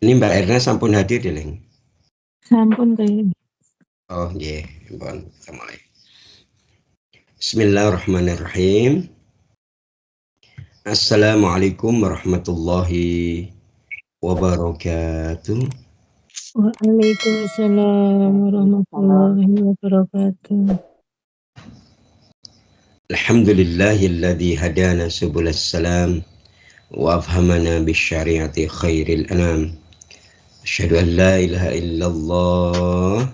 Ini Mbak Erna sampun hadir ya, Leng? Sampun kayaknya. Oh, nggih, pun kita mulai. Bismillahirrahmanirrahim. Assalamualaikum warahmatullahi wabarakatuh. Waalaikumsalam warahmatullahi wabarakatuh. Alhamdulillahilladzi hadana subulas salam wa afhamana bisyariati khairil anam. Asyhadu an la ilaha illallah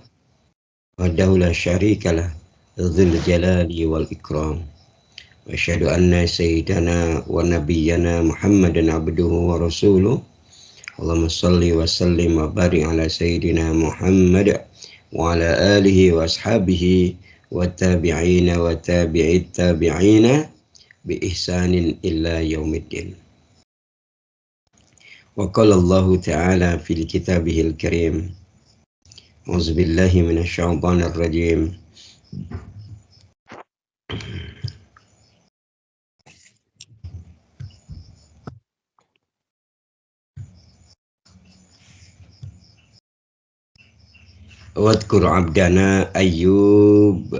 wahdahu la syarikalah dzul jalali wal ikram. Wa asyhadu anna sayyidana wa nabiyyana Muhammadan abduhu wa rasuluh. Allahumma salli wa sallim wa barik ala sayyidina Muhammad wa ala alihi wa ashabihi wa tabi'ina wa tabi'it tabi'ina bi ihsanin illa yaumiddin. Wa qala Allah ta'ala fil kitabihil karim. A'udzu billahi minasy syaithanir rajim. Wadhkur 'abdana Ayyub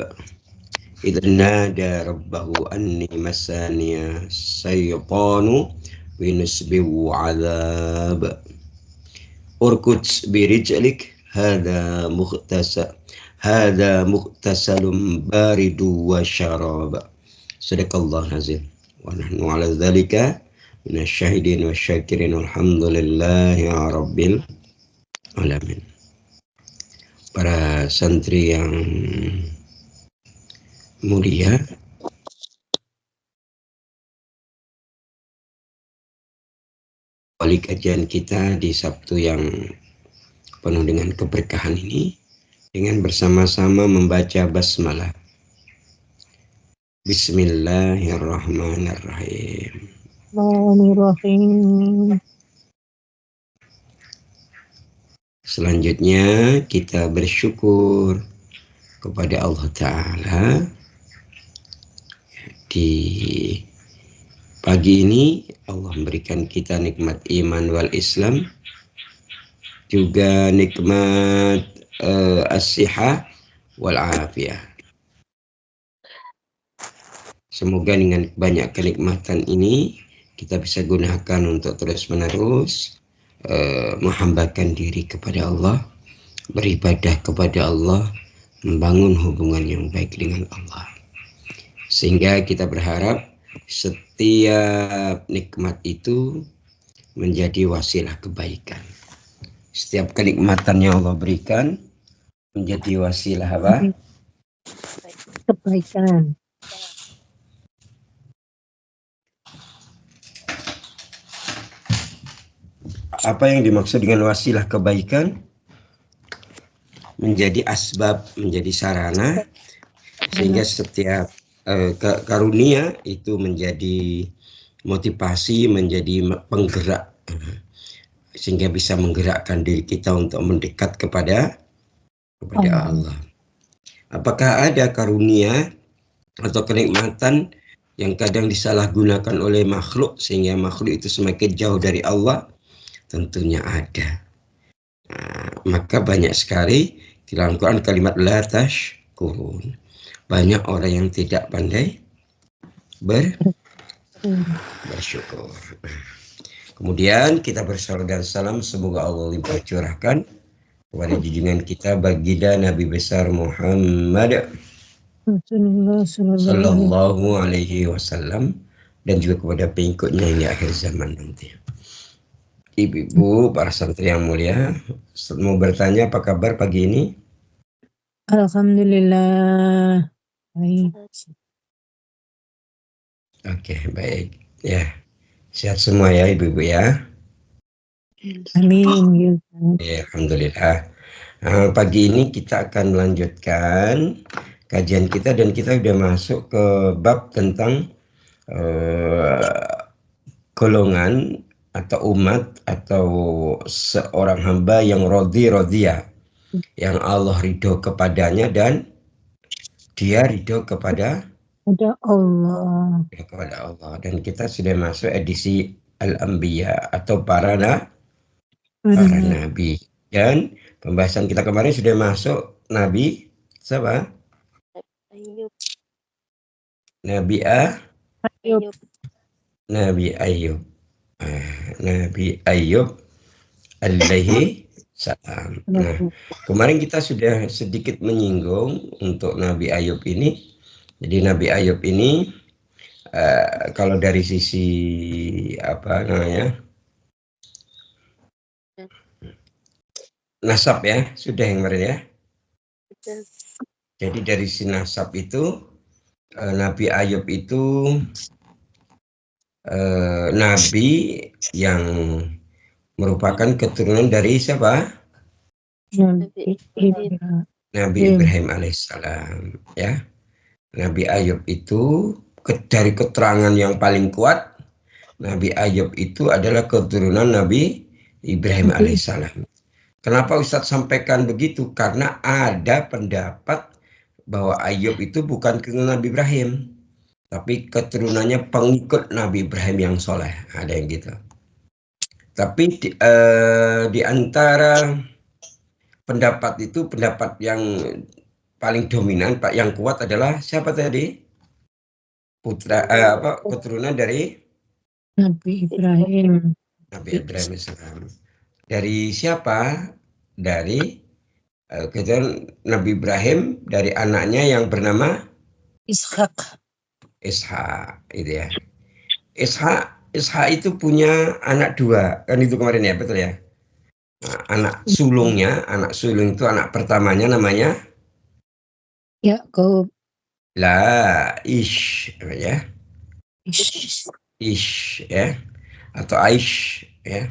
idh nada rabbahu anni massaniya syaitanu binusbi wa 'adzab. Urkud birijlik hadha mughtasalun baridu wa syarab. Sadaqallahu azim. Wa nahnu 'ala dzalika minasyahidin wasyakirin walhamdulillahi rabbil alamin. Para santri yang mulia, awali kajian kita di Sabtu yang penuh dengan keberkahan ini dengan bersama-sama membaca basmalah. Bismillahirrahmanirrahim. Bismillahirrahmanirrahim. Selanjutnya kita bersyukur kepada Allah Ta'ala di pagi ini. Allah memberikan kita nikmat iman wal Islam, juga nikmat as-sihah wal afiyah. Semoga dengan banyak kenikmatan ini kita bisa gunakan untuk terus-menerus menghambakan diri kepada Allah, beribadah kepada Allah, membangun hubungan yang baik dengan Allah. Sehingga kita berharap setiap nikmat itu menjadi wasilah kebaikan. Setiap kenikmatan yang Allah berikan menjadi wasilah apa? Kebaikan. Apa yang dimaksud dengan wasilah kebaikan? Menjadi asbab, menjadi sarana, sehingga setiap karunia itu menjadi motivasi, menjadi penggerak, sehingga bisa menggerakkan diri kita untuk mendekat kepada Allah. Apakah ada karunia atau kenikmatan yang kadang disalahgunakan oleh makhluk sehingga makhluk itu semakin jauh dari Allah? Tentunya ada. Maka banyak sekali di dalam Quran kalimat la tashkurun. Banyak orang yang tidak pandai bersyukur. Kemudian kita bersalawat dan salam semoga Allah limpah curahkan kepada junjungan kita baginda Nabi besar Muhammad sallallahu alaihi wasallam dan juga kepada pengikutnya hingga akhir zaman nanti. Ibu-ibu, para santri yang mulia, mau bertanya apa kabar pagi ini? Alhamdulillah. Baik. Oke, baik. Ya, sehat semua ya ibu-ibu ya. Amin. Ya, alhamdulillah. Pagi ini kita akan melanjutkan kajian kita dan kita sudah masuk ke bab tentang golongan atau umat atau seorang hamba yang radhiyah, yang Allah ridho kepadanya dan dia ridho kepada Allah. Dan kita sudah masuk edisi Al-Anbiya atau para para nabi. Dan pembahasan kita kemarin sudah masuk Nabi siapa? Ayub. Nabi Ayub. Nabi Ayub. Nabi Ayub alaihi salam. Nah, kemarin kita sudah sedikit menyinggung untuk Nabi Ayub ini. Jadi Nabi Ayub ini kalau dari sisi apa namanya nasab ya, sudah yang kemarin ya. Jadi dari si nasab itu Nabi Ayub itu nabi yang merupakan keturunan dari siapa? Nabi Ibrahim alaihissalam ya. Nabi Ayub itu dari keterangan yang paling kuat, Nabi Ayub itu adalah keturunan Nabi Ibrahim alaihissalam. Kenapa Ustadz sampaikan begitu? Karena ada pendapat bahwa Ayub itu bukan keturunan Nabi Ibrahim, tapi keturunannya pengikut Nabi Ibrahim yang soleh. Ada yang gitu. Tapi di antara pendapat itu, pendapat yang paling dominan, Pak, yang kuat adalah siapa tadi? Putra keturunan dari Nabi Ibrahim. Nabi Ibrahim alaihissalam. Dari siapa? Dari keturunan Nabi Ibrahim dari anaknya yang bernama Ishak. Ishak, itu ya. Ishak itu punya anak dua, kan itu kemarin ya, betul ya? Nah, anak sulung itu anak pertamanya namanya Yakub. Ish ya. Ish ya, atau Aish ya.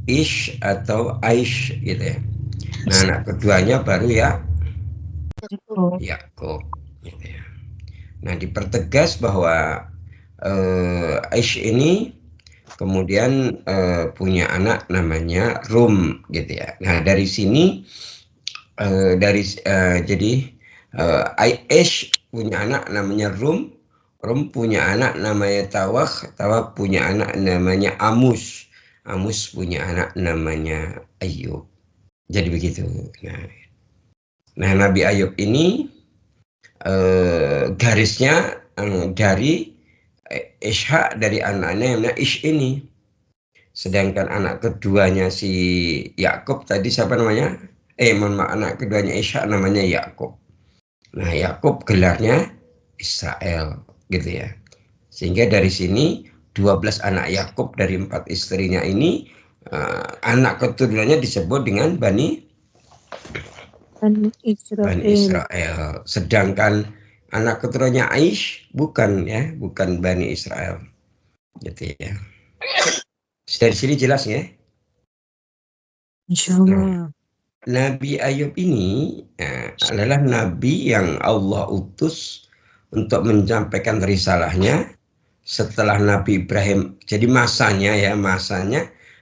Ish atau Aish gitu ya. Nah, anak keduanya baru ya Yakub gitu ya. Nah, dipertegas bahwa Aish ini kemudian punya anak namanya Rum gitu ya. Nah, dari sini jadi Aish punya anak namanya Rum punya anak namanya Tawakh punya anak namanya Amus punya anak namanya Ayub. Jadi begitu. Nah Nabi Ayub ini garisnya dari Ishak, dari anaknya yang namanya Ish ini. Sedangkan anak keduanya si Yakub tadi siapa namanya? Anak keduanya Ishak namanya Yakub. Nah Yakub gelarnya Israel gitu ya. Sehingga dari sini 12 anak Yakub dari 4 istrinya ini anak keturunannya disebut dengan Bani Israel. Sedangkan anak keturunannya Aish bukan Bani Israel. Gitu ya. Dari sini jelas ya? Insyaallah. Nabi Ayub ini adalah nabi yang Allah utus untuk menyampaikan risalahnya setelah Nabi Ibrahim. Jadi masanya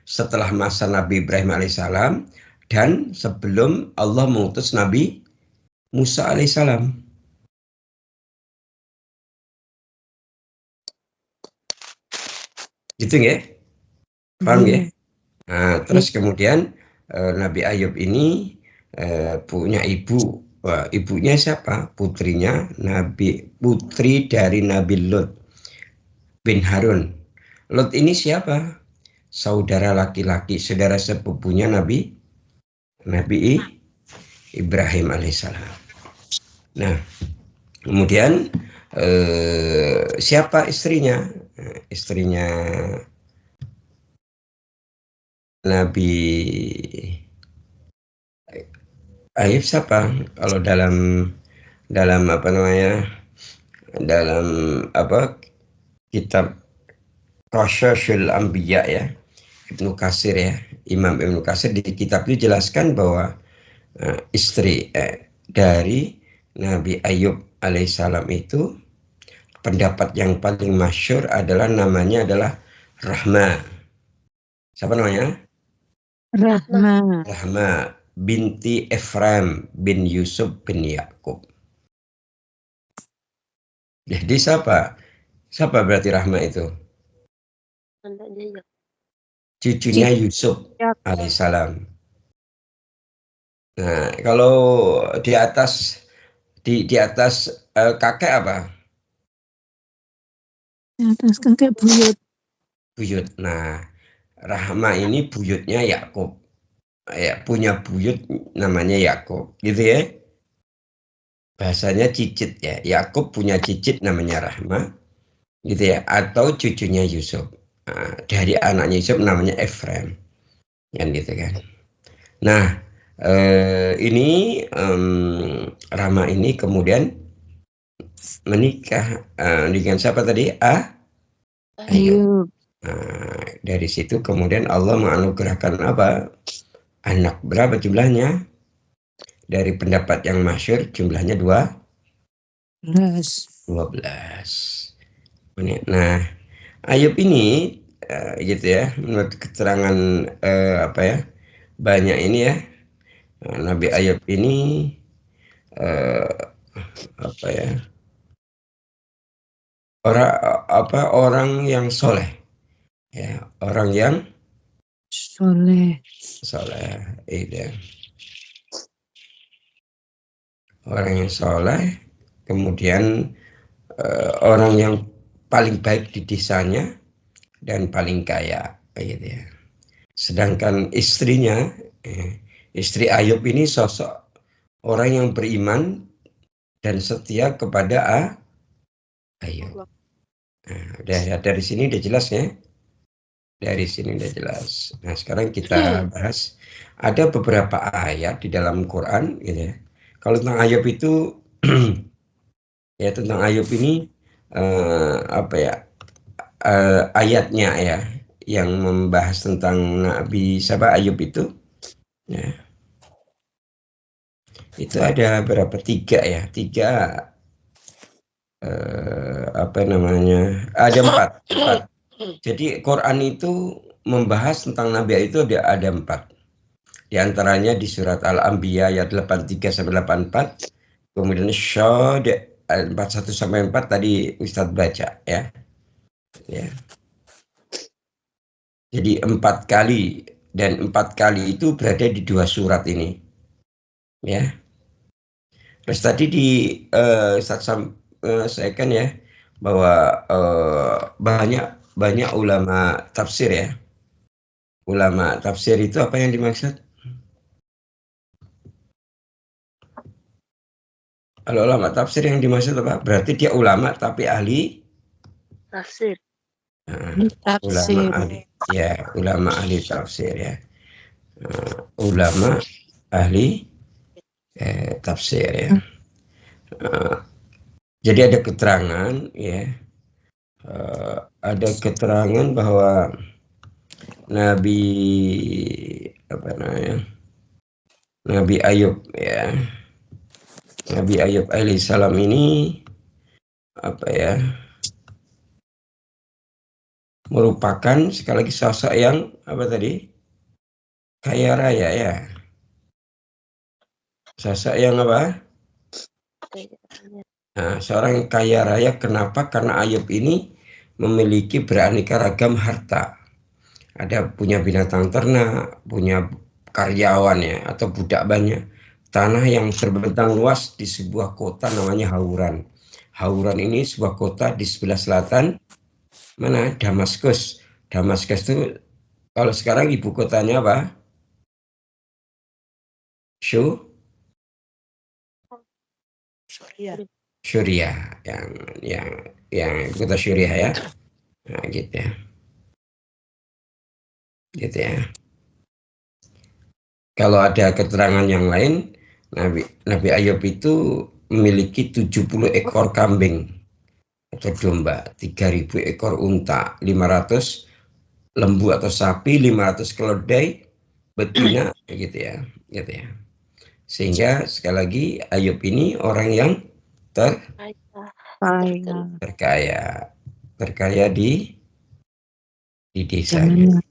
setelah masa Nabi Ibrahim alaihissalam dan sebelum Allah mengutus Nabi Musa alaihissalam. Gitu ya? Paham ya? Nah, terus kemudian Nabi Ayub ini punya ibu. Ibunya siapa? Putri dari Nabi Lut bin Harun. Lut ini siapa? Saudara laki-laki, saudara sepupunya Nabi Ibrahim alaihissalam. Nah, kemudian siapa istrinya? Istrinya Nabi Ayub siapa? Kalau dalam kitab Qasasul Anbiya ya, Ibnu Katsir ya, Imam Ibnu Katsir di kitab itu jelaskan bahwa istri dari Nabi Ayub alaihissalam itu pendapat yang paling masyhur adalah namanya adalah Rahma. Siapa namanya? Rahma binti Efraim bin Yusuf bin Yakub. Jadi siapa berarti Rahma itu? Anaknya Cucunya Yusuf Ya. alaihissalam. Nah, kalau di atas kakek apa? Di atas kakek buyut. Buyut. Nah, Rahma ini buyutnya Yakub. Ya, punya buyut namanya Yakub, gitu ya. Bahasanya cicit ya. Yakub punya cicit namanya Rahma, gitu ya. Atau cucunya Yusuf. Nah, dari anaknya Yusuf namanya Efraim, kan gitu kan. Nah, ini Rahma ini kemudian menikah dengan siapa tadi? Ayub. Ayub. Nah, dari situ kemudian Allah menganugerahkan apa? Anak berapa jumlahnya? Dari pendapat yang masyhur jumlahnya 12. Nah, Ayub ini gitu ya, menurut keterangan apa ya? Banyak ini ya. Nabi Ayub ini apa ya? Orang yang soleh. Ya, orang yang Soleh. iya. Orang yang soleh, kemudian orang yang paling baik di desanya dan paling kaya, gitu ya. Sedangkan istrinya, istri Ayub ini sosok orang yang beriman dan setia kepada Ayub. Nah, dari sini udah jelas ya. Dari sini udah jelas. Nah, sekarang kita bahas ada beberapa ayat di dalam Quran, gitu ya. Kalau tentang Ayub itu, ya tentang Ayub ini apa ya? Ayatnya ya yang membahas tentang Nabi Ayub itu, ya, itu ada berapa? Tiga ya, apa namanya? Ada empat. Jadi Quran itu membahas tentang Nabi itu ada empat. Di antaranya di surat Al-Anbiya ayat 83 sampai 84, kemudian Syad 41 sampai 4 tadi Ustadz baca ya. Ya. Jadi 4 kali, dan 4 kali itu berada di 2 surat ini. Ya. Terus tadi di saya kan ya bahwa banyak ulama tafsir ya. Ulama tafsir itu apa yang dimaksud? Kalau ulama tafsir yang dimaksud apa? Berarti dia ulama tapi ahli tafsir. Ulama ahli, ya, ulama ahli tafsir ya. Ulama ahli tafsir ya. Jadi ada keterangan ya, ada keterangan bahwa Nabi apa namanya? Nabi Ayub ya. Nabi Ayub alaihissalam ini apa ya? Merupakan sekali lagi sosok yang apa tadi? Kaya raya ya. Sosok yang apa? Nah, seorang yang kaya raya, kenapa? Karena Ayub ini memiliki beraneka ragam harta. Ada punya binatang ternak, punya karyawan ya, atau budak banyak. Tanah yang terbentang luas di sebuah kota namanya Hauran. Hauran ini sebuah kota di sebelah selatan, mana? Damaskus. Damaskus itu kalau sekarang ibu kotanya apa? Syuriah, yang kota Syuriah ya. Nah, gitu ya. Gitu ya. Kalau ada keterangan yang lain, Nabi Ayub itu memiliki 70 ekor kambing atau domba, 3.000 ekor unta, 500 lembu atau sapi, 500 keledai betina, gitu ya. Gitu ya. Sehingga sekali lagi Ayub ini orang yang terkaya di desanya.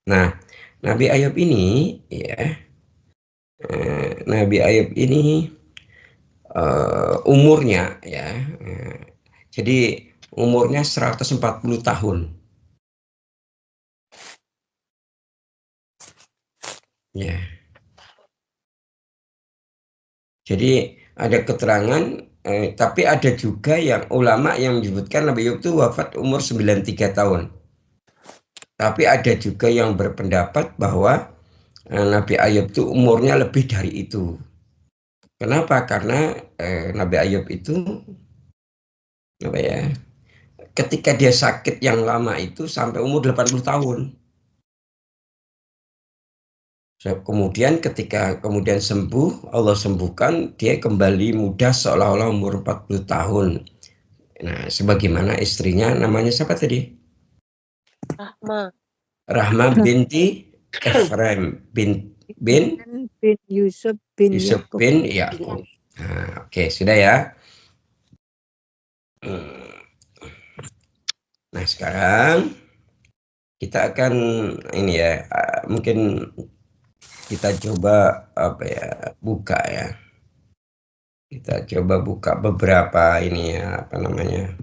Nah, Nabi Ayub ini ya, Nabi Ayub ini umurnya ya, jadi umurnya 140 tahun. Ya. Jadi ada keterangan, tapi ada juga yang ulama yang menyebutkan Nabi Ayub itu wafat umur 93 tahun. Tapi ada juga yang berpendapat bahwa Nabi Ayub itu umurnya lebih dari itu. Kenapa? Karena Nabi Ayub itu apa ya? Ketika dia sakit yang lama itu sampai umur 80 tahun. Kemudian ketika kemudian sembuh, Allah sembuhkan, dia kembali muda seolah-olah umur 40 tahun. Nah, sebagaimana istrinya namanya siapa tadi? Rahma. Rahma binti Efraim bin Yusuf bin Yusuf Yakub. bin Yakub. Nah, oke, sudah ya. Nah, sekarang kita akan ini ya, mungkin kita coba apa ya, buka ya. Kita coba buka beberapa ini ya, apa namanya,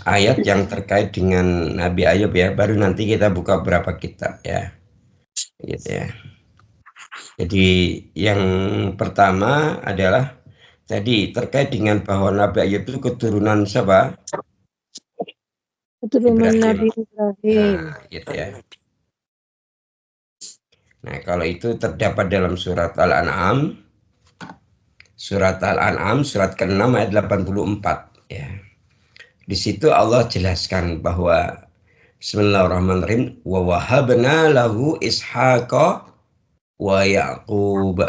ayat yang terkait dengan Nabi Ayub ya. Baru nanti kita buka beberapa kitab ya, gitu ya. Jadi yang pertama adalah tadi terkait dengan bahwa Nabi Ayub itu keturunan siapa? Keturunan Ibrahim. Nabi Ibrahim. Nah, gitu ya. Nah, kalau itu terdapat dalam surat Al-An'am. Surat Al-An'am surat ke-6 ayat 84 ya. Di situ Allah jelaskan bahwa Bismillahirrahmanirrahim, wa wahabna lahu ishaqa wa yaqub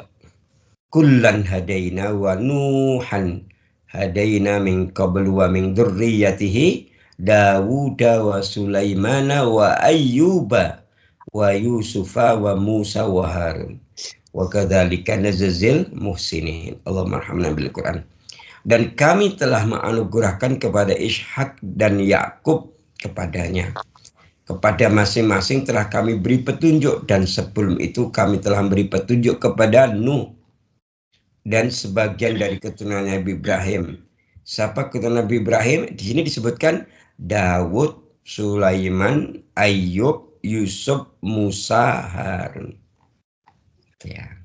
kullan hadaina wa nuhan hadaina min qablu wa min dzurriyyatihi Dawuda wa Sulaimana wa Ayyuba wa Yusufa wa Musa wa Harun wa kadzalika najzil muhsinin. Allahumma arhamna bil Quran. Dan kami telah menganugerahkan kepada Ishak dan Yakub kepadanya. Kepada masing-masing telah kami beri petunjuk, dan sebelum itu kami telah beri petunjuk kepada Nuh dan sebagian dari keturunan Nabi Ibrahim. Siapa keturunan Nabi Ibrahim? Di sini disebutkan Dawud, Sulaiman, Ayub, Yusuf, Musa, Harun. Ya.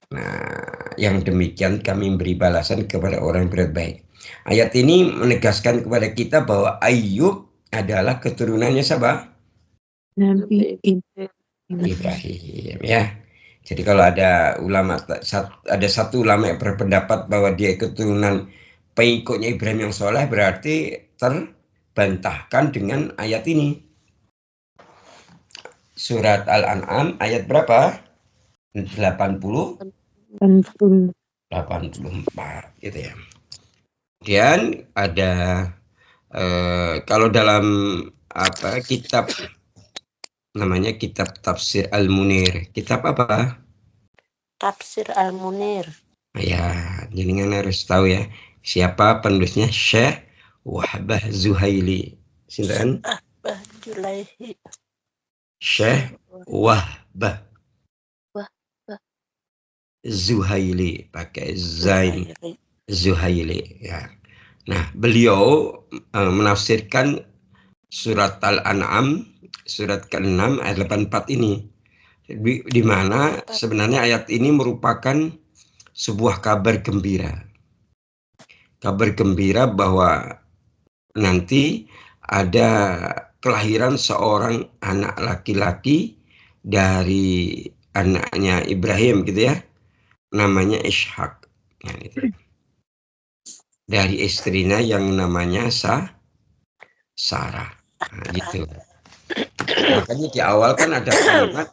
Nah, yang demikian kami beri balasan kepada orang yang berbuat baik. Ayat ini menegaskan kepada kita bahwa Ayub adalah keturunannya siapa? Nabi Ibrahim ya. Jadi kalau ada satu ulama yang berpendapat bahwa dia keturunan pengikutnya Ibrahim yang soleh, berarti terbantahkan dengan ayat ini. Surat Al-An'am ayat berapa? 84 gitu ya. Kemudian ada kalau dalam apa kitab namanya kitab Tafsir Al-Munir. Kitab apa? Tafsir Al-Munir. Ya, jenengan harus tahu ya siapa penulisnya, Syekh Wahbah Zuhaili. Sinten? Wahbah Julaihi. Syekh Wahbah Zuhaili pakai zain Zuhaili ya. Nah, beliau menafsirkan surat Al-An'am surat ke-6 ayat 84 ini. Di mana sebenarnya ayat ini merupakan sebuah kabar gembira. Kabar gembira bahwa nanti ada kelahiran seorang anak laki-laki dari anaknya Ibrahim gitu ya. Namanya Ishak. Nah, gitu. Dari istrinya yang namanya Sarah. Nah, gitu. Makanya di awal kan ada kalimat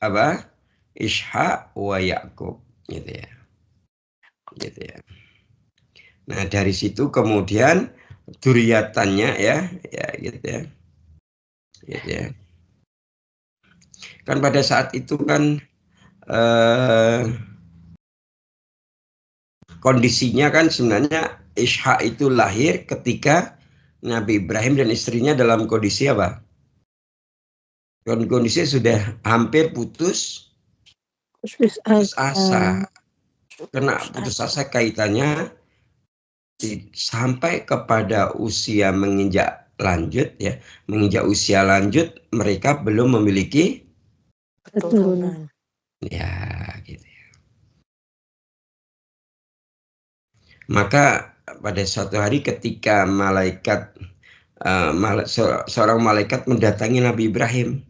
apa? Ishak wa Yakub gitu ya. Gitu ya. Nah, dari situ kemudian duriyatannya ya gitu ya. Gitu ya. Kan pada saat itu kan kondisinya kan sebenarnya Ishak itu lahir ketika Nabi Ibrahim dan istrinya dalam kondisi apa? Kondisi sudah hampir putus asa. Kena putus asa kaitannya sampai kepada usia menginjak usia lanjut mereka belum memiliki keturunan. Ya, gitu. Maka pada suatu hari ketika seorang malaikat mendatangi Nabi Ibrahim,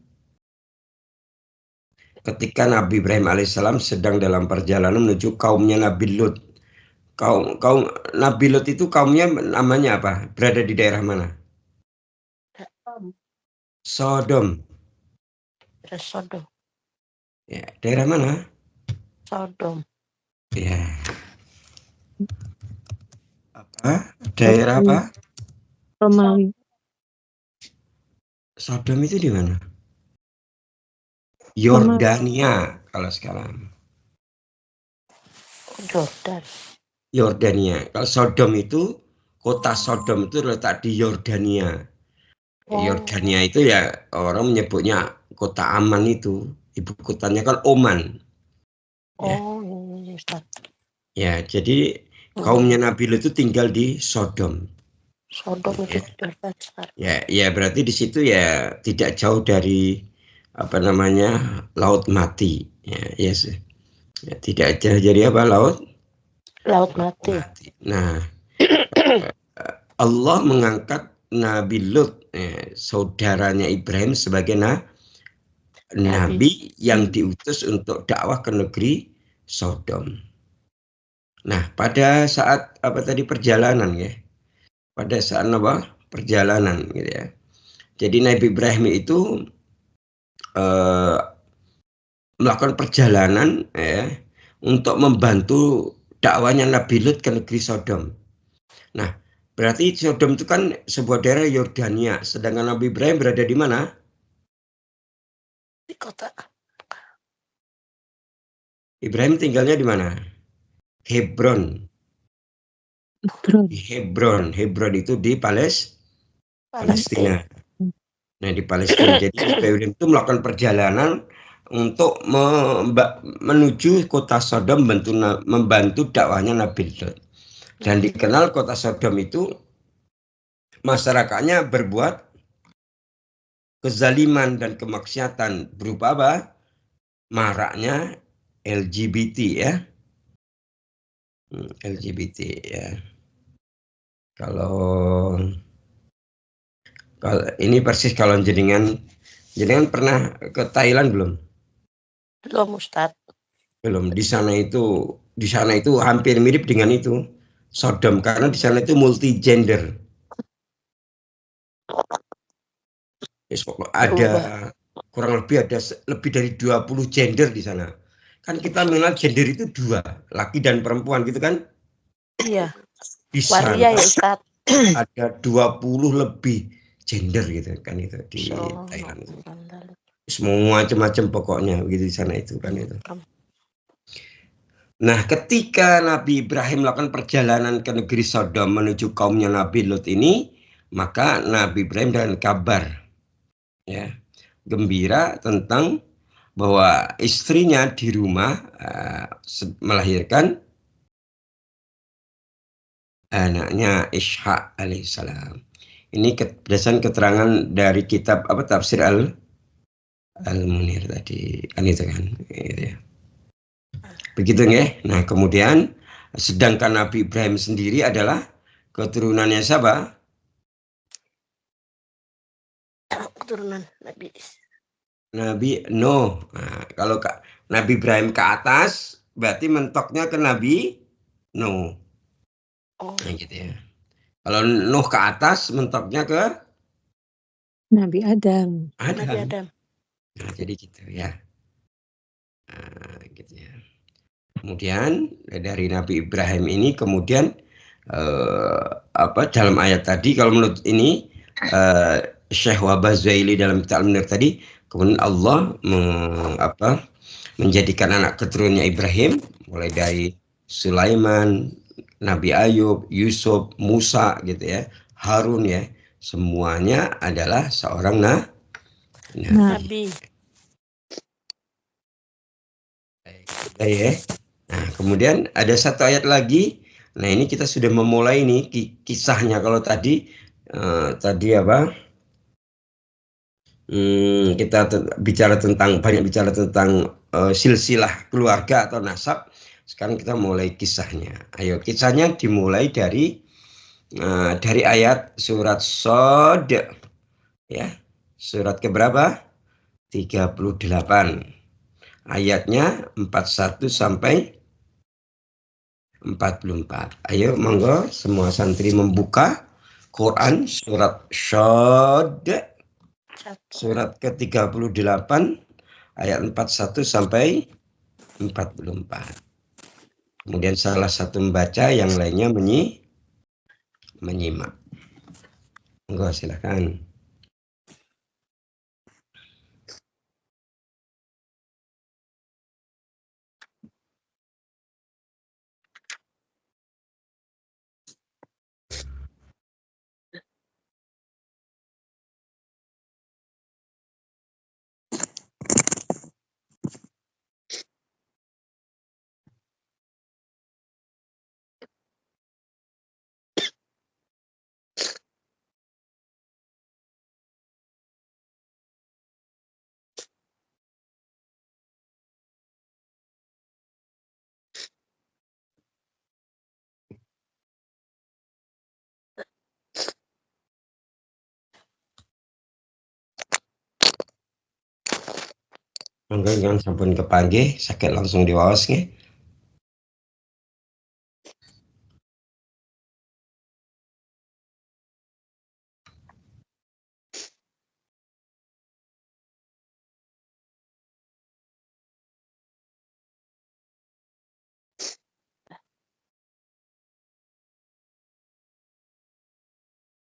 ketika Nabi Ibrahim alaihissalam sedang dalam perjalanan menuju kaumnya Nabi Lut. Kaum Nabi Lut itu kaumnya namanya apa? Berada di daerah mana? Sodom. Sodom. Ya, daerah mana? Sodom. Ya. Apa? Daerah apa? Romawi. Sodom itu di mana? Yordania kalau sekarang. Jordan. Yordania. Kalau Sodom itu, kota Sodom itu letak di Yordania. Yordania itu ya orang menyebutnya kota aman itu. Ibu kotanya kan Oman. Iya, Ustaz. Ya, jadi kaumnya Nabi Lut itu tinggal di Sodom. Sodom itu Jordan. Ya, berarti di situ ya tidak jauh dari apa namanya Laut Mati. Ya, yes. Ya, tidak jauh dari apa Laut Mati. Nah, Allah mengangkat Nabi Lut, saudaranya Ibrahim sebagai nabi yang diutus untuk dakwah ke negeri Sodom. Nah, pada saat perjalanan ya, pada saat perjalanan gitu ya. Jadi Nabi Ibrahim itu melakukan perjalanan untuk membantu dakwahnya Nabi Lut ke negeri Sodom. Nah, berarti Sodom itu kan sebuah daerah Yordania, sedangkan Nabi Ibrahim berada di mana? Di kota. Ibrahim tinggalnya di mana? Hebron. Di Hebron itu di Palestina. Nah, di Palestina. Jadi Ibrahim itu melakukan perjalanan untuk menuju kota Sodom membantu dakwahnya Nabi Lut. Dan dikenal kota Sodom itu masyarakatnya berbuat kezaliman dan kemaksiatan berupa apa? Maraknya LGBT ya. LGBT ya. Kalau ini persis kalau jenengan pernah ke Thailand belum? Belum, Ustaz. Belum. Di sana itu hampir mirip dengan itu Sodom karena di sana itu multi gender. Ada kurang lebih lebih dari 20 gender di sana. Kan kita mengenal gender itu 2, laki dan perempuan gitu kan? Iya. Di sana ya, Ustaz. ada 20 lebih gender gitu kan itu di Thailand. Semua macam-macam pokoknya begitu di sana itu kan itu. Nah, ketika Nabi Ibrahim melakukan perjalanan ke negeri Sodom menuju kaumnya Nabi Lut ini, maka Nabi Ibrahim dengan kabar ya gembira tentang bahwa istrinya di rumah melahirkan anaknya Ishak alaihissalam. Ini berdasarkan keterangan dari kitab tafsir Al-Munir tadi kan itu kan gitu ya. Begitu ya. Nah, kemudian sedangkan Nabi Ibrahim sendiri adalah keturunannya siapa? Keturunan Nabi Nuh. Nah, kalau Nabi Ibrahim ke atas berarti mentoknya ke Nabi Nuh. Nah, gitu ya. Kalau Nuh ke atas mentoknya ke Nabi Adam. Nah, jadi gitu ya. Nah, gitu ya. Kemudian dari Nabi Ibrahim ini kemudian dalam ayat tadi kalau menurut ini Syekh Wahbah Zuhaili dalam kitab Al-Munir tadi, kemudian Allah menjadikan anak keturunannya Ibrahim mulai dari Sulaiman, Nabi Ayub, Yusuf, Musa gitu ya, Harun ya, semuanya adalah seorang nabi. Ya. Nah, kemudian ada satu ayat lagi. Nah, ini kita sudah memulai ini kisahnya. Kalau tadi kita banyak bicara tentang silsilah keluarga atau nasab. Sekarang kita mulai kisahnya. Ayo, kisahnya dimulai dari ayat surat Shad, ya. Surat keberapa? 38. Ayatnya 41 sampai 44. Ayo, monggo semua santri membuka Quran surat Shad, surat ke-38 ayat 41 sampai 44. Kemudian salah satu membaca, yang lainnya menyimak. Monggo silakan. Monggo jangan sampun kepanggih, sakit langsung diwaos nggih.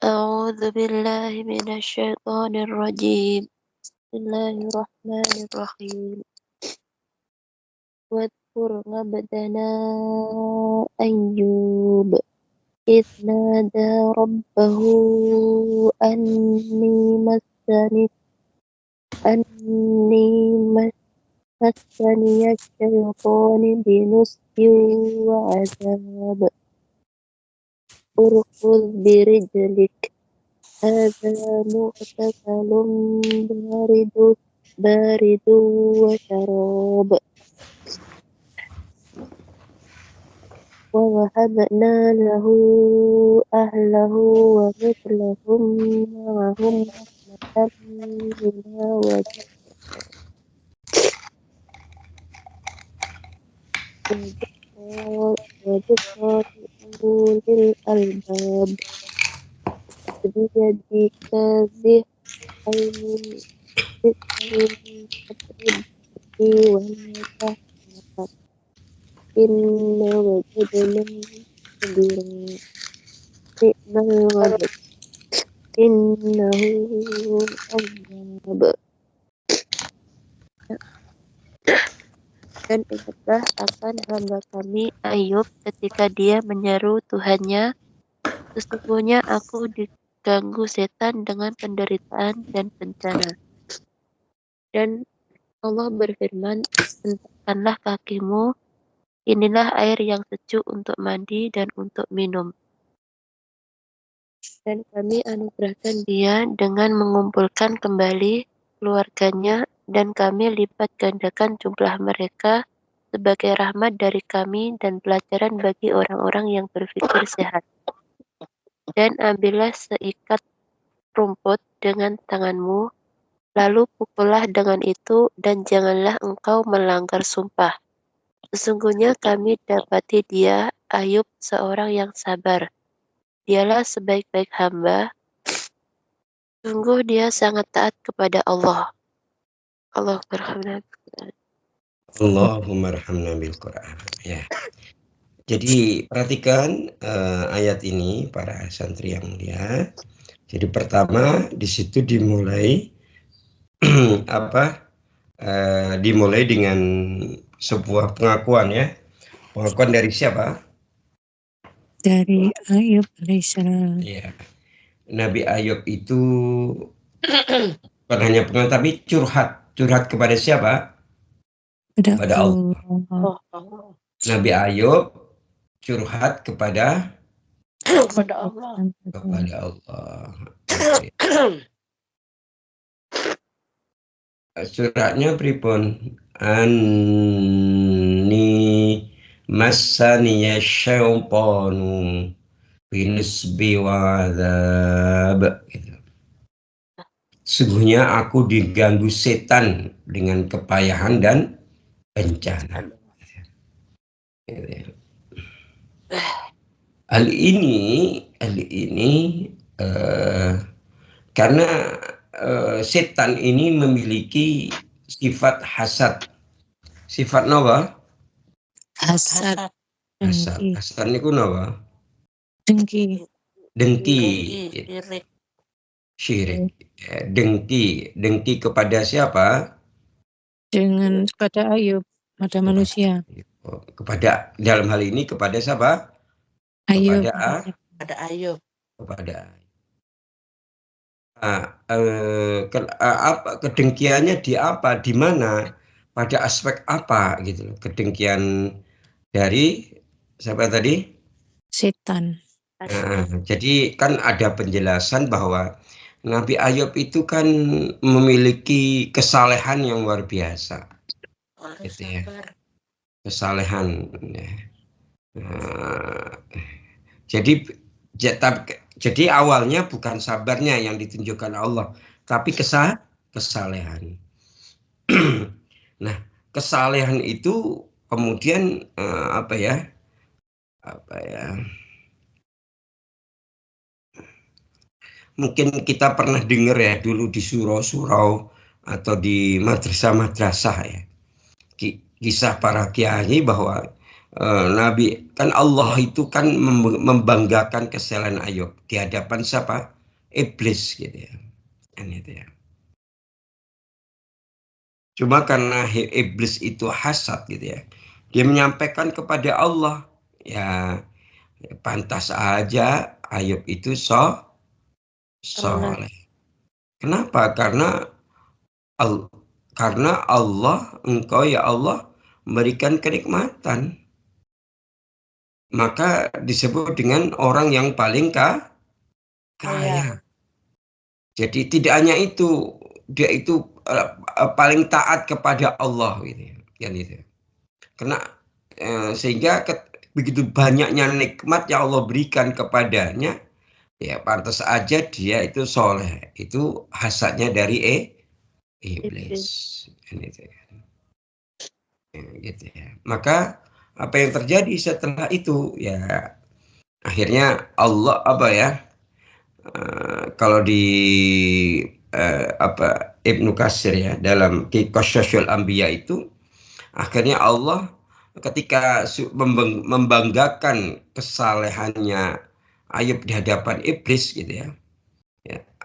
A'udzu billahi minasyaitonir rajim. Bismillahirrahmanirrahim. Wadhkur abdana Ayyub idh nada rabbahu anni massani asyaitanu binusbin wa azab. Urkud birijlik hadza mughtasalun baridun wa syarab. Wa wahabna lahu ahlahu wa mithlahum ma'ahum rahmatan minna wa bushra ulil albab. Biyadika dhihayni fatribhi wa la inna wajadnahu sabira ni'mal walad innahu awwab. Dan ingatlah akan hamba kami Ayub ketika dia menyeru Tuhannya, sesungguhnya aku diganggu setan dengan penderitaan dan bencana. Dan Allah berfirman, hentakkanlah kakimu, inilah air yang sejuk untuk mandi dan untuk minum. Dan kami anugerahkan dia dengan mengumpulkan kembali keluarganya, dan kami lipat gandakan jumlah mereka sebagai rahmat dari kami dan pelajaran bagi orang-orang yang berpikir sehat. Dan ambillah seikat rumput dengan tanganmu, lalu pukullah dengan itu, dan janganlah engkau melanggar sumpah. Sesungguhnya kami dapati dia, Ayub, seorang yang sabar. Dialah sebaik-baik hamba. Sungguh dia sangat taat kepada Allah. Allah berhamdulillah. Allahumma rahamna bil Quran. Ya. Jadi perhatikan ayat ini para santri yang mulia. Jadi pertama di situ dimulai dimulai dengan sebuah pengakuan, ya. Pengakuan dari siapa? Dari Ayub alaihissalam. Ya. Nabi Ayub itu bukan hanya pengakuan tapi curhat kepada siapa? Kepada Allah. Nabi Ayub curhat kepada Allah. Suratnya pripun? anni massaniya syaitanu binusbi wa adzab. Gitu. Sungguhnya aku diganggu setan dengan kepayahan dan bencana. Gitu ya. Hal ini karena setan ini memiliki sifat hasad. Sifat napa? Hasad. Hasad. Dengki. Hasad niku napa? Dengki. Dengki. Syirik. Dengki kepada siapa? Kepada Ayub, pada manusia. Kepada, dalam hal ini kepada siapa? Ayub. Kepada Ayub. Kepada apa kedengkiannya di apa, di mana, pada aspek apa gitu loh. Kedengkian dari siapa tadi? Setan. Jadi kan ada penjelasan bahwa Nabi Ayub itu kan memiliki kesalehan yang luar biasa. Gitu ya. Kesalehan. Ya. Jadi awalnya bukan sabarnya yang ditunjukkan Allah, tapi kesalehan. Nah, kesalehan itu kemudian apa ya? Mungkin kita pernah dengar ya dulu di surau-surau atau di madrasah-madrasah ya. Kisah para kiai bahwa Nabi kan Allah itu kan membanggakan kesalehan Ayub di hadapan siapa? Iblis gitu ya. Itu ya. Cuma karena iblis itu hasad gitu ya. Dia menyampaikan kepada Allah, ya pantas aja Ayub itu soleh. Kenapa? Karena Allah, engkau ya Allah memberikan kenikmatan. Maka disebut dengan orang yang paling kaya. Jadi tidak hanya itu, dia itu paling taat kepada Allah gitu. Kan itu. Karena sehingga begitu banyaknya nikmat yang Allah berikan kepadanya, ya pantas aja dia itu soleh. Itu hasadnya dari iblis. Gitu ya. Maka apa yang terjadi setelah itu ya akhirnya Allah apa ya kalau di Ibnu Katsir ya dalam Qasasul Anbiya itu akhirnya Allah ketika membanggakan kesalehannya Ayub di hadapan iblis gitu ya,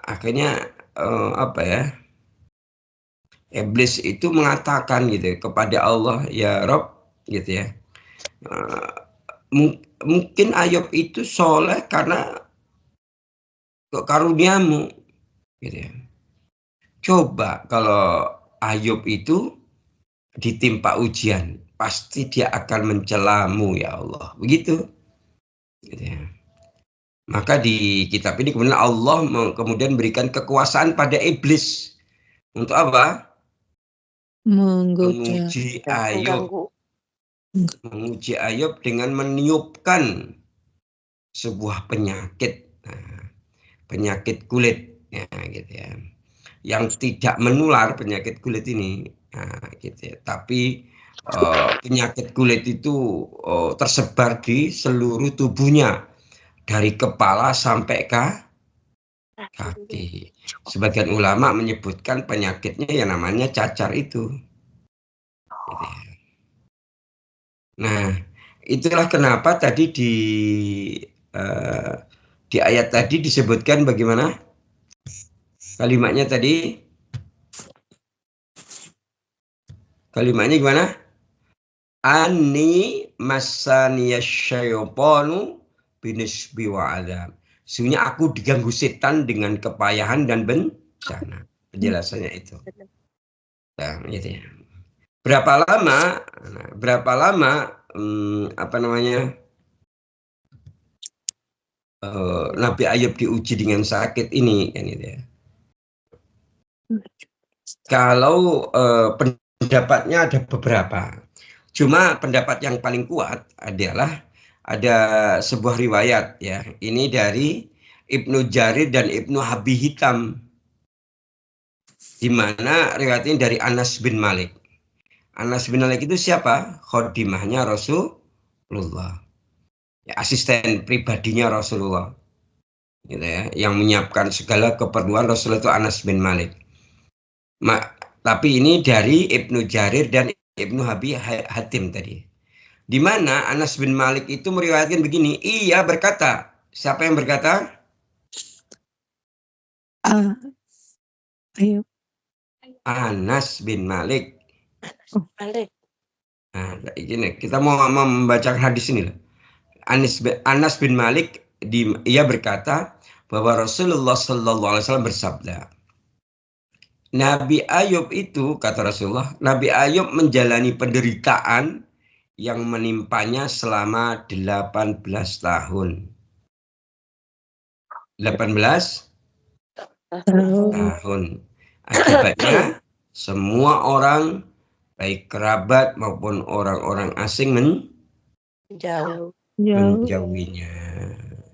akhirnya iblis itu mengatakan gitu kepada Allah, ya Rob gitu ya, mungkin Ayub itu soleh karena karuniamu gitu ya. Coba kalau Ayub itu ditimpa ujian, pasti dia akan mencelamu ya Allah, begitu gitu ya. Maka di kitab ini kemudian Allah kemudian berikan kekuasaan pada iblis untuk apa? Menguji Ayub. Menguji Ayub dengan meniupkan sebuah penyakit, penyakit kulit, ya, gitu ya, yang tidak menular penyakit kulit ini, gitu ya. Tapi penyakit kulit itu tersebar di seluruh tubuhnya, dari kepala sampai kaki. Sebagian ulama menyebutkan penyakitnya yang namanya cacar itu. Gitu ya. Nah, itulah kenapa tadi di ayat tadi disebutkan bagaimana kalimatnya tadi? Kalimatnya gimana? Ani masaniyasyaitanu binisbi wa adzab. Sesungguhnya aku diganggu setan dengan kepayahan dan bencana. Penjelasannya itu. Nah, gitu ya. Berapa lama Nabi Ayub diuji dengan sakit ini kan gitu ya. Kalau pendapatnya ada beberapa. Cuma pendapat yang paling kuat adalah ada sebuah riwayat ya. Ini dari Ibnu Jarir dan Ibnu Abi Hitam, di mana riwayat ini dari Anas bin Malik. Anas bin Malik itu siapa? Khodimahnya Rasulullah. Ya, asisten pribadinya Rasulullah. Gitu ya, yang menyiapkan segala keperluan Rasulullah itu Anas bin Malik. Tapi ini dari Ibnu Jarir dan Ibnu Abi Hatim tadi. Di mana Anas bin Malik itu meriwayatkan begini, ia berkata, siapa yang berkata? Ayub. Anas bin Malik. Malik. Nah, gini, kita mau membacakan hadis ini. Anas bin Malik, ia berkata bahwa Rasulullah SAW bersabda, Nabi Ayub itu, kata Rasulullah, Nabi Ayub menjalani penderitaan yang menimpanya selama 18 tahun. 18 tahun. Akibatnya semua orang, baik kerabat maupun orang-orang asing menjauhinya,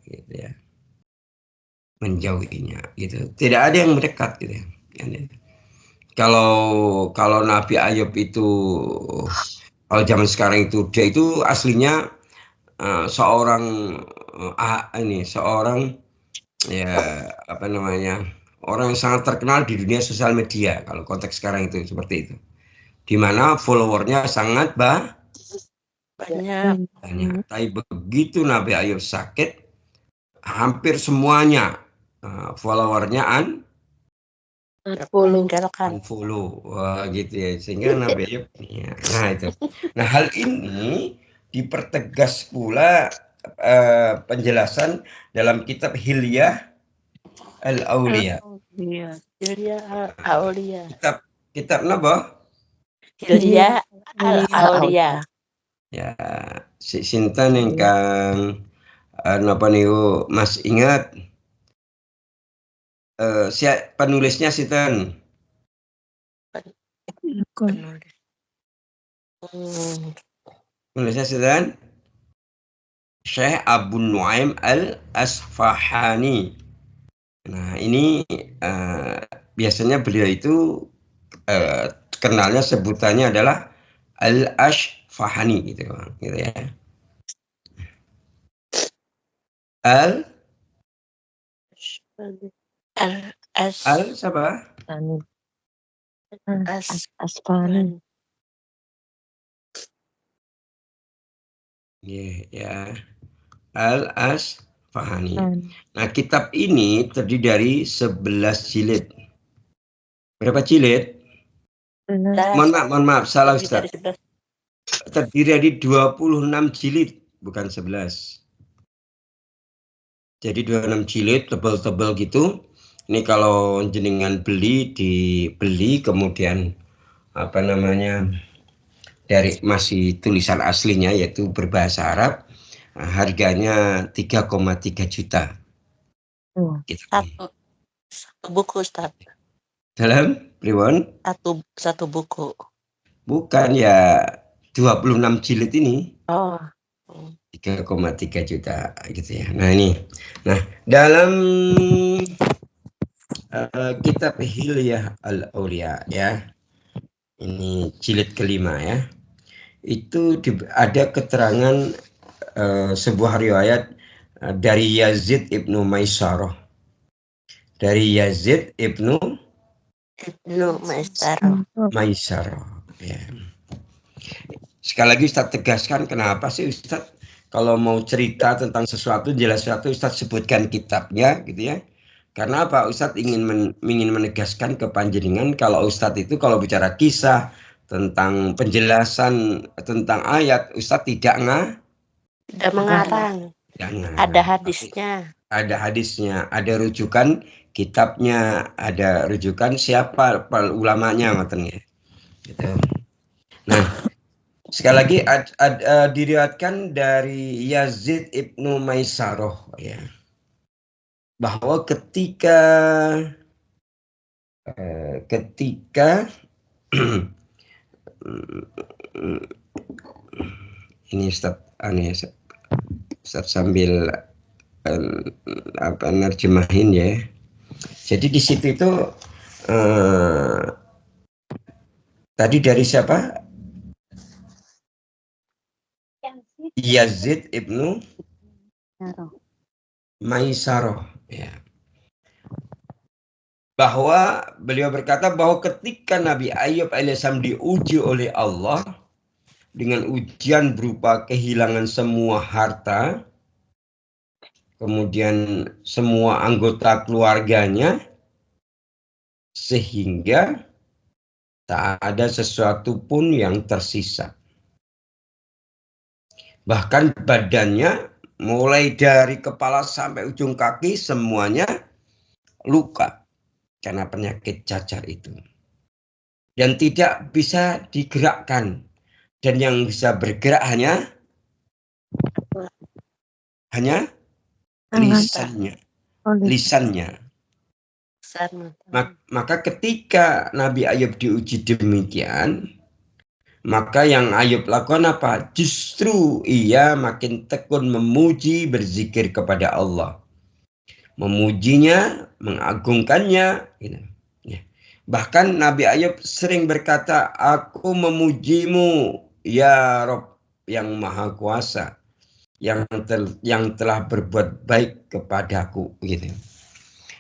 gitu ya. Menjauhinya, gitu. Tidak ada yang mendekat, gitu ya. Kalau Nabi Ayub itu, kalau zaman sekarang itu, dia itu aslinya seorang ya apa namanya, orang yang sangat terkenal di dunia sosial media kalau konteks sekarang itu seperti itu, di mana followernya sangat banyak. Tapi begitu Nabi Ayub sakit, hampir semuanya followernya unfollow, wah gitu ya, sehingga Nabi Ayub ya, nah itu. Nah hal ini dipertegas pula penjelasan dalam kitab Hilyah Al-Auliya. Hilyah Al-Auliya. Kitab napa? Hilyah Al-Auliya. Ya, sinten ingkang napa niku Mas ingat? Penulisnya sinten? Penulisnya sinten? Syekh Abu Nuaim Al-Asfahani. Nah, ini biasanya beliau itu kenalnya sebutannya adalah Al-Asfahani gitu ya. Siapa? Asfahani. Ya. Al-Asfahani. Nah, kitab ini terdiri dari 11 jilid. Berapa jilid? Mohon maaf, salah Ustaz. Terdiri dari 26 jilid, bukan 11. Jadi 26 jilid, tebal-tebal gitu. Ini kalau jenengan dibeli kemudian apa namanya, dari masih tulisan aslinya yaitu berbahasa Arab, harganya 3,3 juta. Gitu. Satu buku, Ustaz. Dalam pribon? Satu buku. Bukan ya, 26 jilid ini. Oh. 3,3 juta gitu ya. Nah ini. Nah, dalam kitab Hilyah Al-Auliya ya. Ini jilid kelima ya. Itu ada keterangan sebuah riwayat dari Yazid ibnu Maisarah. Dari Yazid ibnu Maisarah. Ya. Sekali lagi Ustaz tegaskan, kenapa sih Ustaz kalau mau cerita tentang sesuatu, jelas sesuatu, Ustaz sebutkan kitabnya gitu ya. Karena apa? Ustaz ingin menegaskan ke panjenengan kalau Ustaz itu kalau bicara kisah tentang penjelasan tentang ayat, Ustaz tidak mengarang. Ada hadisnya. Ada hadisnya, ada rujukan kitabnya, ada rujukan siapa ulamanya matanya. Gitu. Nah, sekali lagi diriwayatkan dari Yazid ibnu Maisarah ya, bahwa ketika ini Ustaz, Ustaz sambil nerjemahin ya. Jadi di situ itu tadi dari siapa? Yazid ibnu Maisaroh, ya. Bahwa beliau berkata bahwa ketika Nabi Ayub alaihissalam diuji oleh Allah dengan ujian berupa kehilangan semua harta, kemudian semua anggota keluarganya, sehingga tak ada sesuatu pun yang tersisa. Bahkan badannya mulai dari kepala sampai ujung kaki semuanya luka karena penyakit cacar itu. Dan tidak bisa digerakkan. Dan yang bisa bergerak hanya lisannya. Maka ketika Nabi Ayub diuji demikian, maka yang Ayub lakukan apa? Justru ia makin tekun memuji, berzikir kepada Allah. Memujinya, mengagungkannya. Gitu. Ya. Bahkan Nabi Ayub sering berkata, aku memujimu, ya Rob yang Maha Kuasa, yang telah berbuat baik kepadaku. Gitu.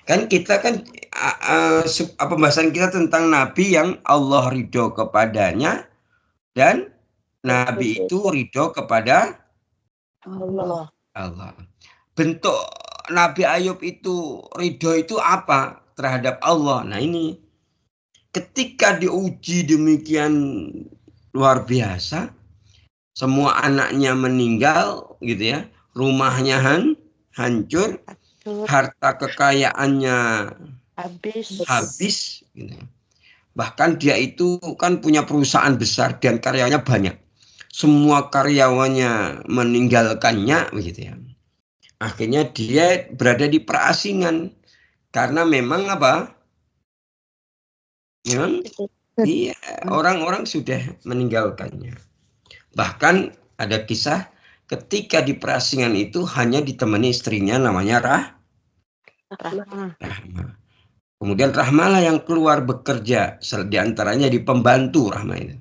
Kan kita kan pembahasan kita tentang Nabi yang Allah ridho kepadanya, dan Nabi itu ridho kepada Allah. Bentuk Nabi Ayub itu ridho itu apa terhadap Allah? Nah ini ketika diuji demikian luar biasa, semua anaknya meninggal gitu ya, rumahnya hancur, harta kekayaannya habis gitu. Bahkan dia itu kan punya perusahaan besar dan karyawannya banyak. Semua karyawannya meninggalkannya begitu ya. Akhirnya dia berada di perasingan karena memang apa? Memang iya, orang-orang sudah meninggalkannya. Bahkan ada kisah ketika di perasingan itu hanya ditemani istrinya namanya Rahma. Kemudian Rahmalah yang keluar bekerja, di antaranya di pembantu Rahma itu.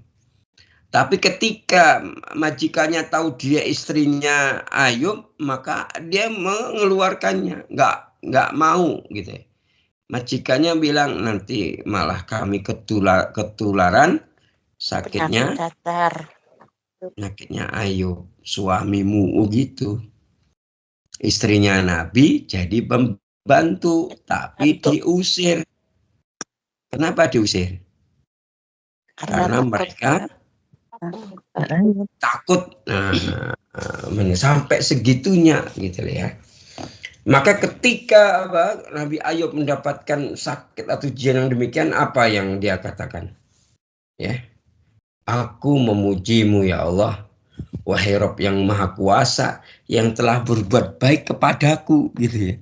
Tapi ketika majikannya tahu dia istrinya Ayub, maka dia mengeluarkannya, nggak mau gitu. Majikannya bilang nanti malah kami ketularan sakitnya Ayub, suamimu gitu. Istrinya Nabi jadi pembantu, tapi diusir. Kenapa diusir? Karena mereka takut. Sampai segitunya gitu ya. Maka ketika Nabi Ayub mendapatkan sakit atau ujian yang demikian, apa yang dia katakan? Ya, aku memujimu ya Allah, wahai Rabb yang Maha Kuasa, yang telah berbuat baik kepadaku, gitu ya.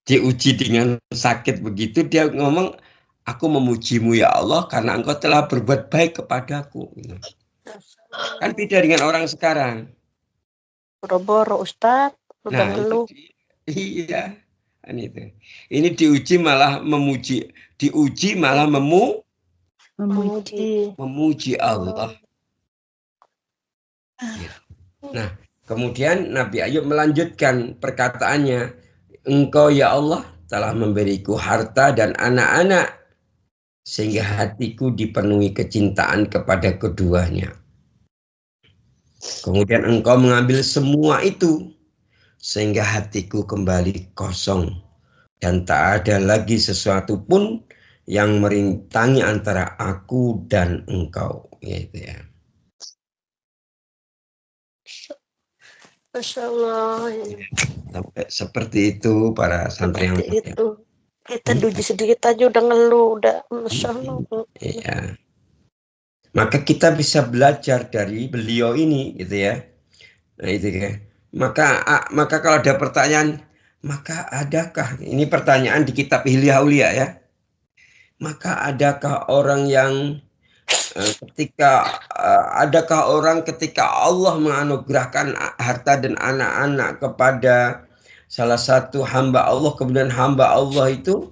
Diuji dengan sakit begitu, dia ngomong, aku memujimu ya Allah karena engkau telah berbuat baik kepadaku. Gitu. Kan beda dengan orang sekarang. Boro-boro Ustaz, udah ngeluh. Iya, kan itu. Ini diuji malah memuji, memuji Allah. Nah, kemudian Nabi Ayub melanjutkan perkataannya, engkau ya Allah telah memberiku harta dan anak-anak sehingga hatiku dipenuhi kecintaan kepada keduanya. Kemudian engkau mengambil semua itu sehingga hatiku kembali kosong dan tak ada lagi sesuatu pun yang merintangi antara aku dan engkau, gitu ya. Masya Allah. Sampai seperti itu para santri yang itu. Kita diuji sedikit aja udah ngeluh, udah Masya Allah. Iya. Maka kita bisa belajar dari beliau ini, gitu ya. Nah itu ya. Maka kalau ada pertanyaan, maka adakah ini pertanyaan di kitab Hilyah Aulia ya? maka adakah orang yang adakah orang ketika Allah menganugerahkan harta dan anak-anak kepada salah satu hamba Allah, kemudian hamba Allah itu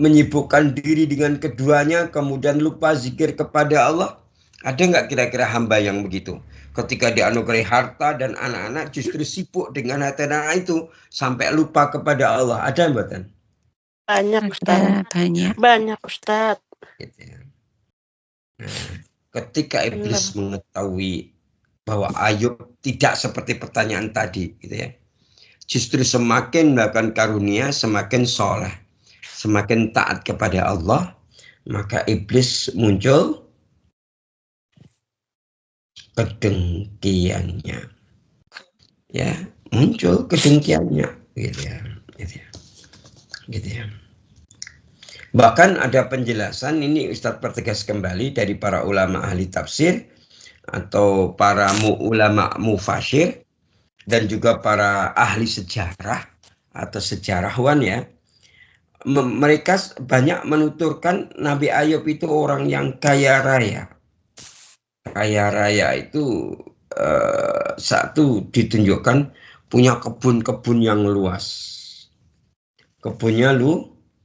menyibukkan diri dengan keduanya, kemudian lupa zikir kepada Allah? Ada nggak kira-kira hamba yang begitu? Ketika dianugerahi harta dan anak-anak justru sibuk dengan harta dan anak itu sampai lupa kepada Allah. Ada mbak? Banyak Ustaz. Banyak Ustaz. Gitu ya. Nah, ketika iblis mengetahui bahwa Ayub tidak seperti pertanyaan tadi, gitu ya, justru semakin melakukan karunia, semakin soleh, semakin taat kepada Allah, maka iblis muncul kedengkiannya, ya, muncul kedengkiannya, gitu ya, gitu ya, gitu ya. Bahkan ada penjelasan, ini Ustadz pertegas kembali dari para ulama ahli tafsir atau para ulama mufasir dan juga para ahli sejarah atau sejarawan ya. Mereka banyak menuturkan Nabi Ayub itu orang yang kaya raya. Kaya raya itu satu ditunjukkan punya kebun-kebun yang luas. Kebunnya luas.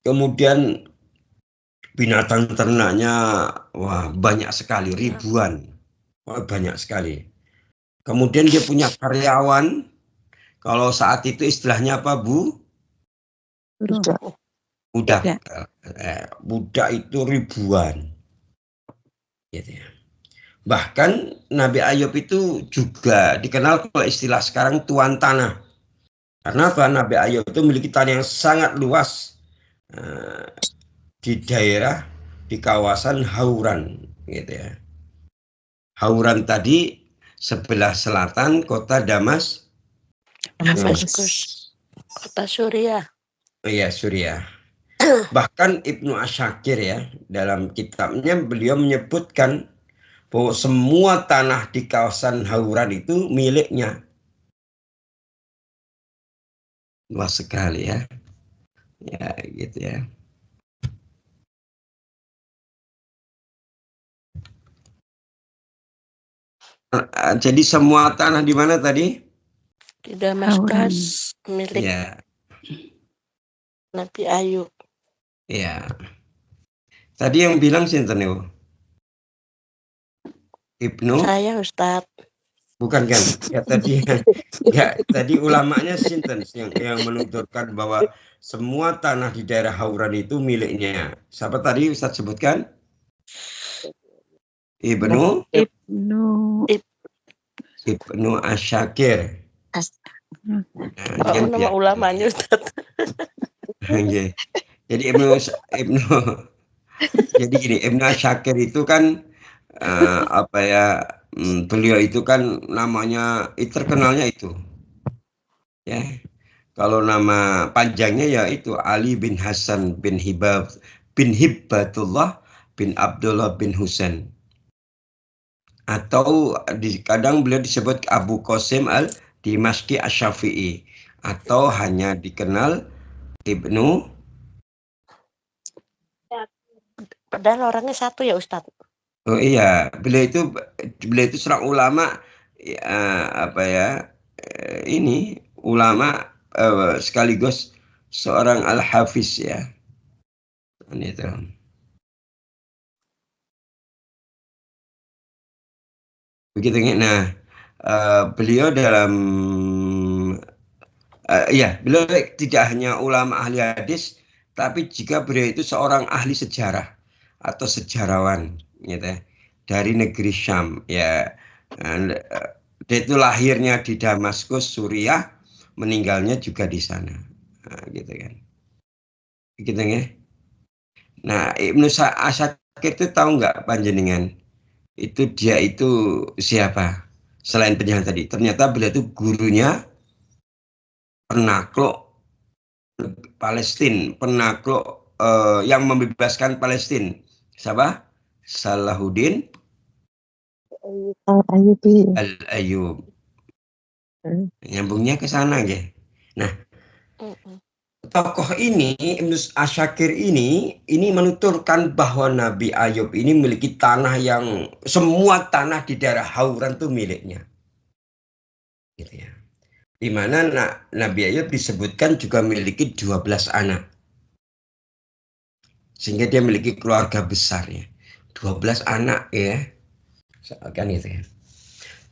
Kemudian binatang ternaknya wah banyak sekali, ribuan. Wah, banyak sekali. Kemudian dia punya karyawan. Kalau saat itu istilahnya apa, Bu? Budak. Budak itu ribuan. Gitu ya. Bahkan Nabi Ayub itu juga dikenal kalau istilah sekarang tuan tanah. Karena apa? Nabi Ayub itu memiliki tanah yang sangat luas di daerah di kawasan Hauran, gitu ya. Hauran tadi sebelah selatan kota Damaskus, kota Suriah. Iya, Suriah. Bahkan Ibnu Asyakir ya, dalam kitabnya beliau menyebutkan bahwa semua tanah di kawasan Hauran itu miliknya. Luas sekali ya. Ya, gitu ya. Jadi semua tanah di mana tadi? Di Damaskus milik ya. Nabi Ayub. Ya. Tadi yang bilang sinten niku? Ibnu? Saya Ustadz. Bukan kan? Ya tadi ya tadi ulamanya sinten yang menuturkan bahwa semua tanah di daerah Hauran itu miliknya. Siapa tadi Ustaz sebutkan? Ibnu Asyakir. Nah, nama ulamanya Ustaz. Jadi jadi gini, Ibnu Asyakir itu kan beliau itu kan namanya terkenalnya itu. Ya. Kalau nama panjangnya ya itu Ali bin Hasan bin Hibbatullah bin Abdullah bin Husain. Atau kadang beliau disebut Abu Qasim al-Dimashqi Asy-Syafi'i atau hanya dikenal Ibnu. Padahal orangnya satu ya Ustadz. Oh iya, beliau itu seorang ulama ini ulama sekaligus seorang al-hafiz ya. Itu. Begitu. Nah, beliau beliau tidak hanya ulama ahli hadis, tapi jika beliau itu seorang ahli sejarah atau sejarawan, gitu, dari negeri Syam. Ya, dia itu lahirnya di Damaskus, Suriah, meninggalnya juga di sana, gitu kan. Gitu ya. Nah, Ibnu Asyakir itu tahu nggak panjenengan? Dia itu siapa? Selain penjahat tadi, ternyata beliau itu gurunya penakluk Palestina, penakluk yang membebaskan Palestina. Siapa? Salahuddin Al-Ayyub. Nyambungnya ke sana ya. Nah, tokoh ini, Ibnu Asyakir ini menuturkan bahwa Nabi Ayub ini memiliki tanah yang semua tanah di daerah Hauran itu miliknya. Gitu ya. Di mana Nabi Ayub disebutkan juga memiliki 12 anak. Sehingga dia memiliki keluarga besar ya. 12 anak ya. Kan itu ya.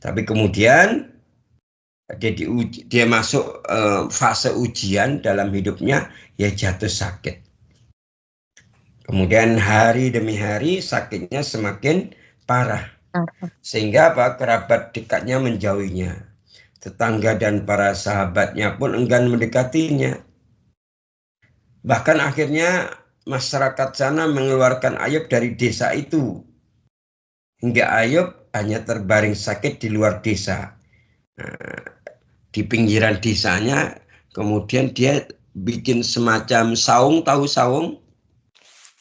Tapi kemudian dia masuk fase ujian dalam hidupnya, ya jatuh sakit. Kemudian hari demi hari sakitnya semakin parah. Sehingga kerabat dekatnya menjauhinya. Tetangga dan para sahabatnya pun enggan mendekatinya. Bahkan akhirnya masyarakat sana mengeluarkan Ayub dari desa itu. Hingga Ayub hanya terbaring sakit di luar desa. Di pinggiran desanya, kemudian dia bikin semacam saung, tahu saung?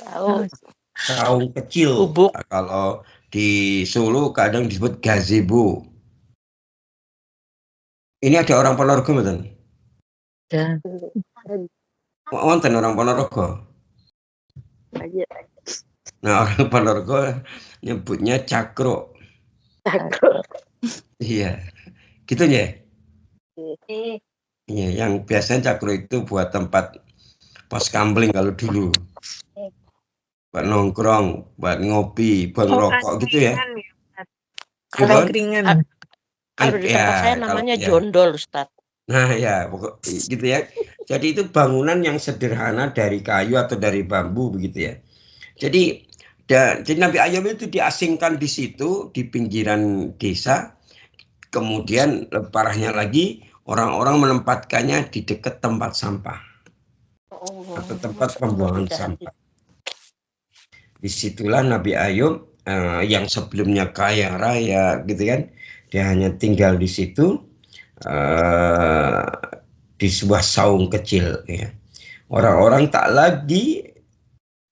Tahu. Saung kecil. Bubuk. Kalau di Solo kadang disebut gazebo. Ini ada orang Ponorogo betul? Ya. Wonten orang Ponorogo. Nah, orang Ponorogo nyebutnya cakro. Cakro. Iya. Gitu ya? Iya, yang biasanya cakro itu buat tempat pos kambling kalau dulu. Buat nongkrong, buat ngopi, buat ngerokok gitu ya. Kalau Angkringan. kalau di tempat saya namanya jondol, Ustaz. Nah ya, pokok gitu ya. Jadi itu bangunan yang sederhana dari kayu atau dari bambu begitu ya. Jadi Nabi Ayub itu diasingkan di situ di pinggiran desa. Kemudian parahnya lagi, orang-orang menempatkannya di dekat tempat sampah atau tempat pembuangan sampah. Disitulah Nabi Ayub yang sebelumnya kaya raya gitu kan, dia hanya tinggal di situ di sebuah saung kecil ya. Orang-orang tak lagi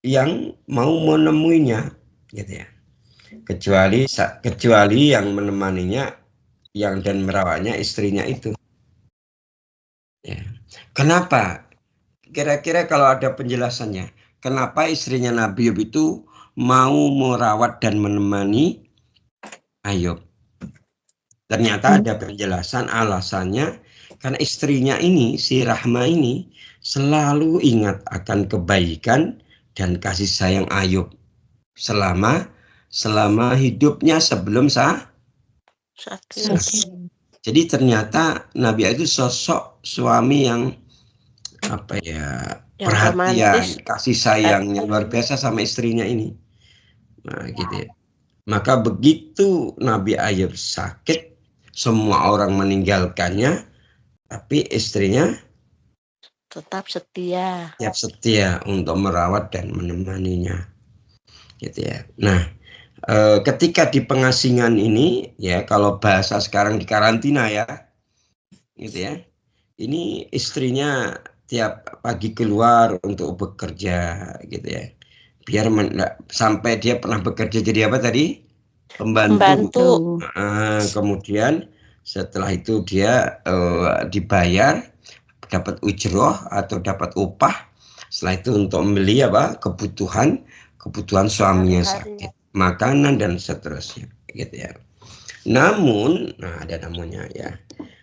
yang mau menemuinya gitu ya, kecuali yang menemaninya dan merawatnya istrinya itu ya. Kenapa? Kira-kira kalau ada penjelasannya, kenapa istrinya Nabi Ayub itu mau merawat dan menemani Ayub? Ternyata ada penjelasan alasannya, karena istrinya ini, si Rahma ini, selalu ingat akan kebaikan dan kasih sayang Ayub selama hidupnya sebelum sakit. Jadi ternyata Nabi Ayub itu sosok suami yang perhatian, romantis, kasih sayang yang luar biasa sama istrinya ini. Nah, gitu ya. Maka begitu Nabi Ayub sakit, semua orang meninggalkannya, tapi istrinya tetap setia untuk merawat dan menemaninya. Gitu ya. Nah, ketika di pengasingan ini ya, kalau bahasa sekarang di karantina ya, gitu ya. Ini istrinya tiap pagi keluar untuk bekerja gitu ya. Biar sampai dia pernah bekerja jadi apa tadi? Pembantu. Kemudian setelah itu dia dibayar, dapat ujroh atau dapat upah. Setelah itu untuk membeli kebutuhan suaminya sakit, makanan dan seterusnya gitu ya. Namun, ada namunnya ya.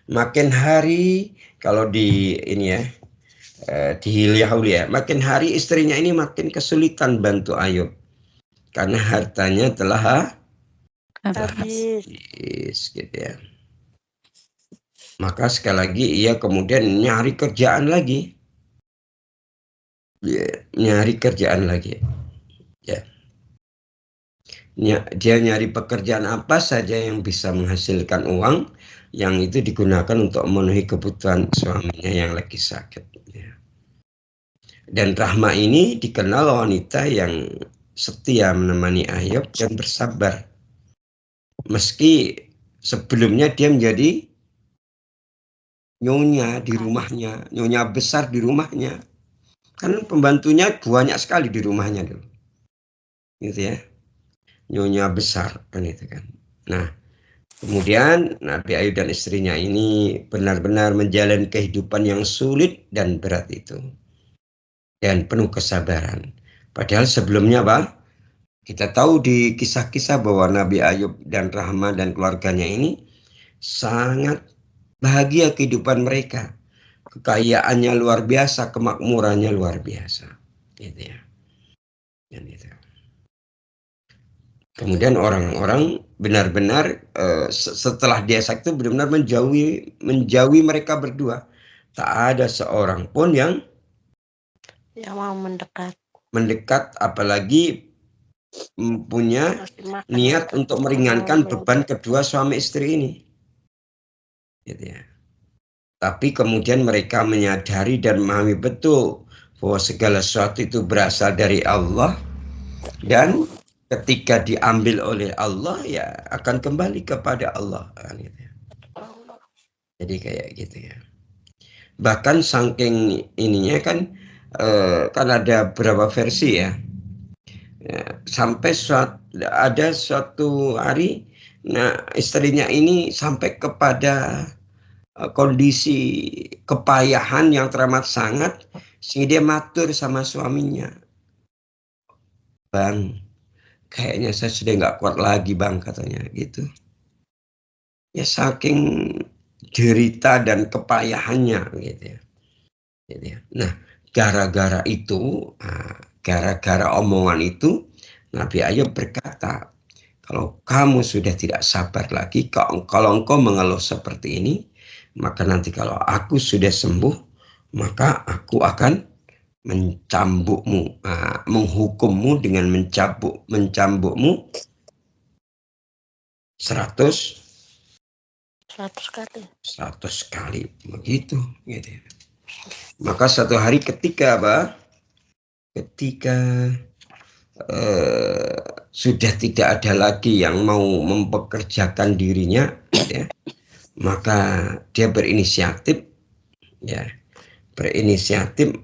Makin hari kalau di ini ya, di Hilyah Aulia, makin hari istrinya ini makin kesulitan bantu Ayub karena hartanya telah habis gitu ya. Maka sekali lagi ia kemudian nyari kerjaan lagi. Ya. Dia nyari pekerjaan apa saja yang bisa menghasilkan uang, yang itu digunakan untuk memenuhi kebutuhan suaminya yang lagi sakit. Ya. Dan Rahma ini dikenal wanita yang setia menemani Ayub dan bersabar. Meski sebelumnya dia menjadi nyonya di rumahnya, nyonya besar di rumahnya. Kan pembantunya banyak sekali di rumahnya dulu. Gitu ya. Nyonya besar kan itu kan. Nah, kemudian Nabi Ayub dan istrinya ini benar-benar menjalani kehidupan yang sulit dan berat itu. dan penuh kesabaran. Padahal sebelumnya kita tahu di kisah-kisah bahwa Nabi Ayub dan Rahmah dan keluarganya ini sangat bahagia kehidupan mereka. Kekayaannya luar biasa, kemakmurannya luar biasa. Gitu ya. Dan itu. Kemudian orang-orang benar-benar setelah dia sakit itu benar-benar menjauhi mereka berdua. Tak ada seorang pun yang mau mendekat, apalagi punya niat untuk meringankan beban kedua suami istri ini. Gitu ya. Tapi kemudian mereka menyadari dan memahami betul bahwa segala sesuatu itu berasal dari Allah, dan ketika diambil oleh Allah ya akan kembali kepada Allah. Gitu ya. Jadi kayak gitu ya. Bahkan saking ininya kan ada beberapa versi ya. Sampai ada suatu hari, nah istrinya ini sampai kepada kondisi kepayahan yang teramat sangat, sehingga dia matur sama suaminya, "Bang, kayaknya saya sudah nggak kuat lagi bang," katanya gitu. Ya saking derita dan kepayahannya gitu ya. Nah, gara-gara itu, gara-gara omongan itu, Nabi Ayub berkata, "Kalau kamu sudah tidak sabar lagi, kalau engkau mengeluh seperti ini, maka nanti kalau aku sudah sembuh, maka aku akan mencambukmu, menghukummu dengan mencambukmu 100 kali, begitu gitu. Maka satu hari ketika sudah tidak ada lagi yang mau mempekerjakan dirinya, ya, maka dia berinisiatif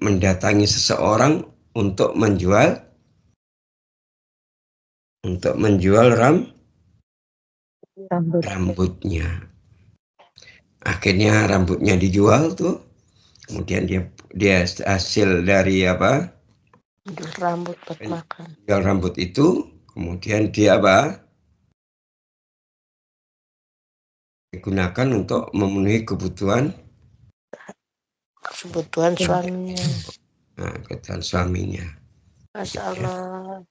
mendatangi seseorang untuk menjual rambutnya. Akhirnya rambutnya dijual tuh. Kemudian dia hasil dari rambut buat makan. Jual rambut itu, kemudian dia digunakan untuk memenuhi kebutuhan suaminya. Kebutuhan suaminya. Masya Allah.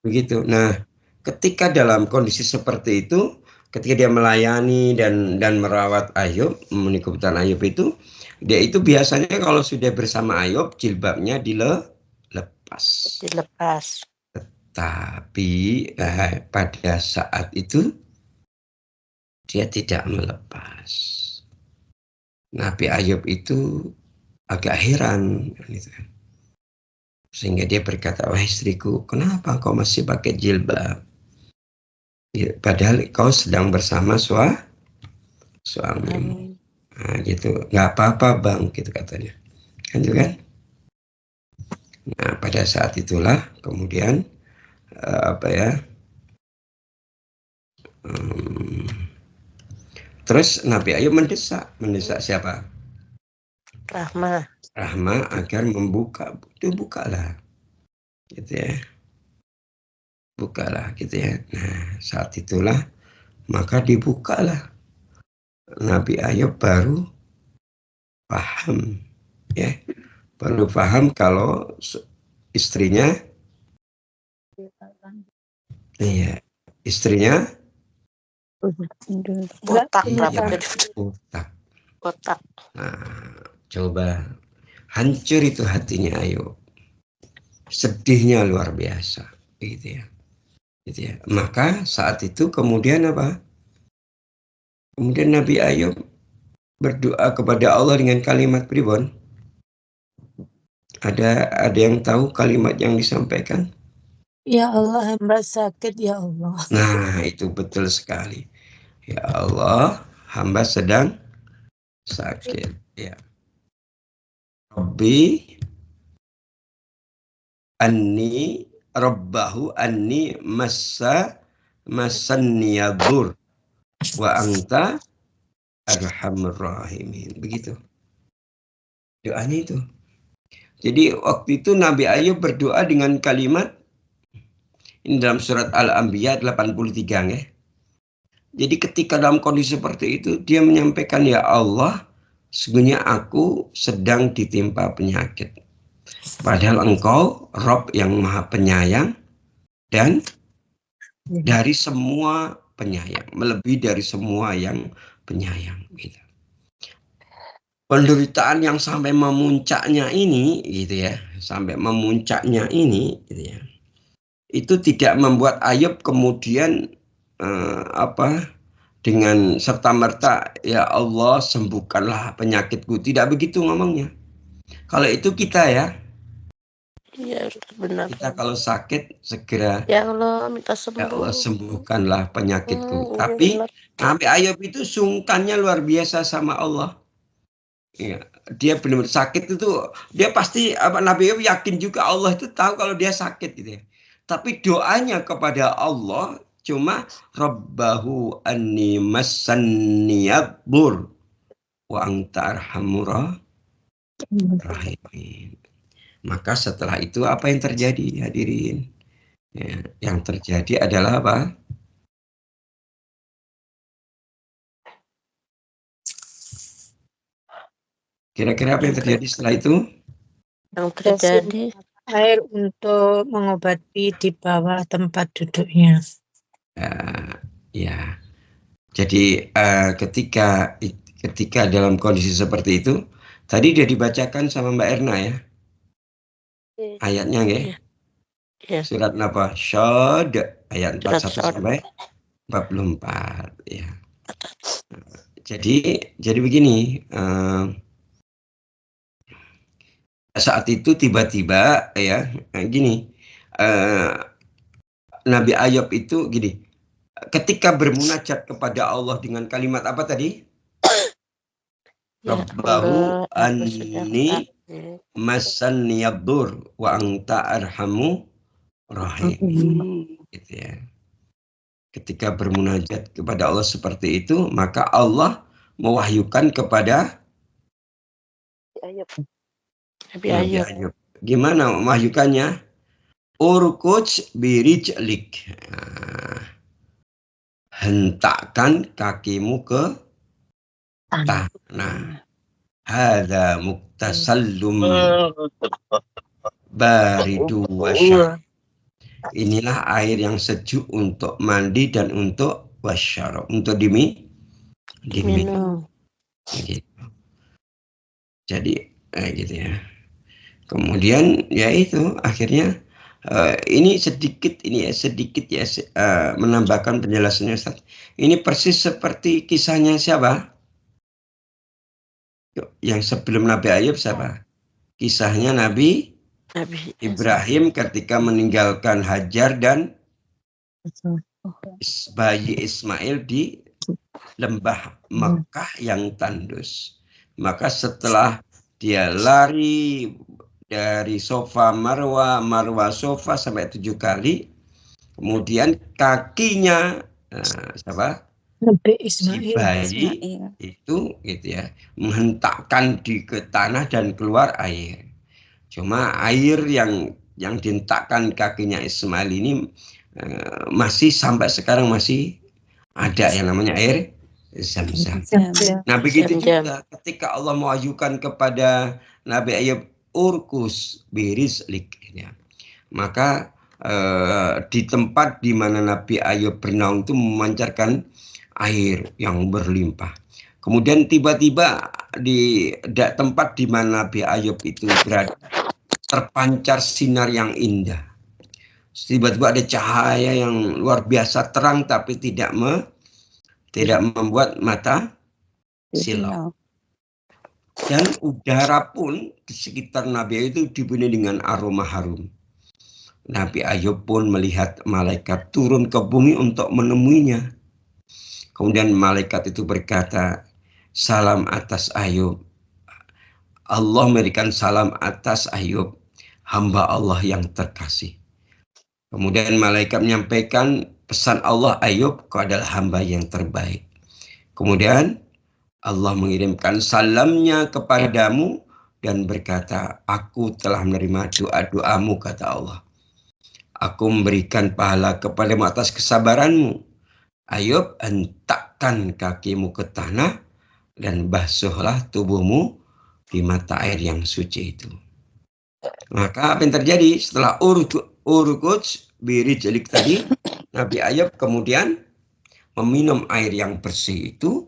Begitu. Nah, ketika dalam kondisi seperti itu, ketika dia melayani dan merawat Ayub, memenuhi kebutuhan Ayub itu, dia itu biasanya kalau sudah bersama Ayub, jilbabnya dilepas. Tapi pada saat itu dia tidak melepas. Nabi Ayub itu agak heran, sehingga dia berkata, "Wahai istriku, kenapa kau masih pakai jilbab? Padahal kau sedang bersama suamimu." Nah, gitu. "Nggak apa-apa bang," gitu katanya. Kan juga kan? Nah, pada saat itulah kemudian terus Nabi Ayub mendesak siapa? Rahmah agar membuka. Itu bukalah. Gitu ya. Bukalah gitu ya. Nah, saat itulah maka dibukalah. Nabi Ayub baru paham ya. Baru paham kalau istrinya botak. Nah, coba hancur itu hatinya Ayub. Sedihnya luar biasa gitu ya. Maka saat itu kemudian Kemudian Nabi Ayub berdoa kepada Allah dengan kalimat pribon. Ada yang tahu kalimat yang disampaikan? Ya Allah, hamba sakit ya Allah. Nah, itu betul sekali. Ya Allah, hamba sedang sakit. Ya. Rabbi Rabbahu anni massanniyadur wa anta arhamur rahimin. Begitu. Doanya itu. Jadi waktu itu Nabi Ayub berdoa dengan kalimat ini dalam surat Al-Anbiya 83 ya. Jadi ketika dalam kondisi seperti itu dia menyampaikan, ya Allah, sesungguhnya aku sedang ditimpa penyakit. Padahal Engkau Rob yang Maha Penyayang dan dari semua penyayang, melebihi dari semua yang penyayang. Gitu. Penderitaan yang sampai memuncaknya ini, gitu ya, sampai memuncaknya ini, gitu ya, itu tidak membuat Ayub kemudian dengan serta-merta, ya Allah sembuhkanlah penyakitku. Tidak begitu ngomongnya. Kalau itu kita ya, Iya, benar. kita kalau sakit segera, Ya Allah, minta sembuh. ya Allah sembuhkanlah penyakitku. Iya, Tapi benar. Nabi Ayub itu sungkannya luar biasa sama Allah. Ya, dia benar-benar sakit itu, dia pasti Nabi Ayub yakin juga Allah itu tahu kalau dia sakit gitu ya. Tapi doanya kepada Allah cuma Rabbahu anni massanniyabur wa anta arhamur rahimin. Maka setelah itu apa yang terjadi, hadirin? Ya, yang terjadi adalah apa? Kira-kira apa yang terjadi setelah itu? Yang terjadi Air untuk mengobati di bawah tempat duduknya. Ya, jadi ketika dalam kondisi seperti itu, tadi dia dibacakan sama Mbak Erna ya, ayatnya ya, surat apa? Syad ayat 41 sampai 44 ya. Jadi begini, saat itu tiba-tiba ya gini, Nabi Ayub itu gini, ketika bermunajat kepada Allah dengan kalimat apa tadi? Rabbahu anni massanniyaddur wa anta arhamu rahim. Gitu ya. Ketika bermunajat kepada Allah seperti itu, maka Allah mewahyukan kepada Nabi Ayub. Gimana mewahyukannya? Urkuj birijlik. Hentakkan kakimu ke tanah. Hadza muktasallum baridu wasyarab. Inilah air yang sejuk untuk mandi dan untuk wasyarab, untuk diminum. Gitu. Jadi gitu ya. Kemudian ya itu akhirnya ini sedikit menambahkan penjelasannya Ustaz. Ini persis seperti kisahnya siapa? Yang sebelum Nabi Ayub siapa? Kisahnya Nabi Ibrahim ketika meninggalkan Hajar dan bayi Ismail di lembah Mekah yang tandus. Maka setelah dia lari dari Sofa Marwa, Marwa Sofa sampai 7 kali, kemudian kakinya siapa? Si bayi itu gitu ya, menghentakkan ke tanah dan keluar air. Cuma air yang dihentakkan kakinya Ismail ini masih sampai sekarang masih ada yang namanya air Zam-Zam. Nah begitu juga ketika Allah mewahyukan kepada Nabi Ayub urkus birizlik, ya. Maka di tempat di mana Nabi Ayub bernaung itu memancarkan air yang berlimpah. Kemudian tiba-tiba di tempat di mana Nabi Ayub itu berada terpancar sinar yang indah. Tiba-tiba ada cahaya yang luar biasa terang tapi tidak membuat mata silau. Dan udara pun di sekitar Nabi Ayub itu dipenuhi dengan aroma harum. Nabi Ayub pun melihat malaikat turun ke bumi untuk menemuinya. Kemudian malaikat itu berkata, salam atas Ayub. Allah memberikan salam atas Ayub, hamba Allah yang terkasih. Kemudian malaikat menyampaikan pesan Allah, Ayub, kau adalah hamba yang terbaik. Kemudian Allah mengirimkan salamnya kepadamu dan berkata, aku telah menerima doa-doamu, kata Allah. Aku memberikan pahala kepadamu atas kesabaranmu. Ayub, hentakkan kakimu ke tanah dan basuhlah tubuhmu di mata air yang suci itu. Maka apa yang terjadi setelah urukuj birijlik tadi, Nabi Ayub kemudian meminum air yang bersih itu,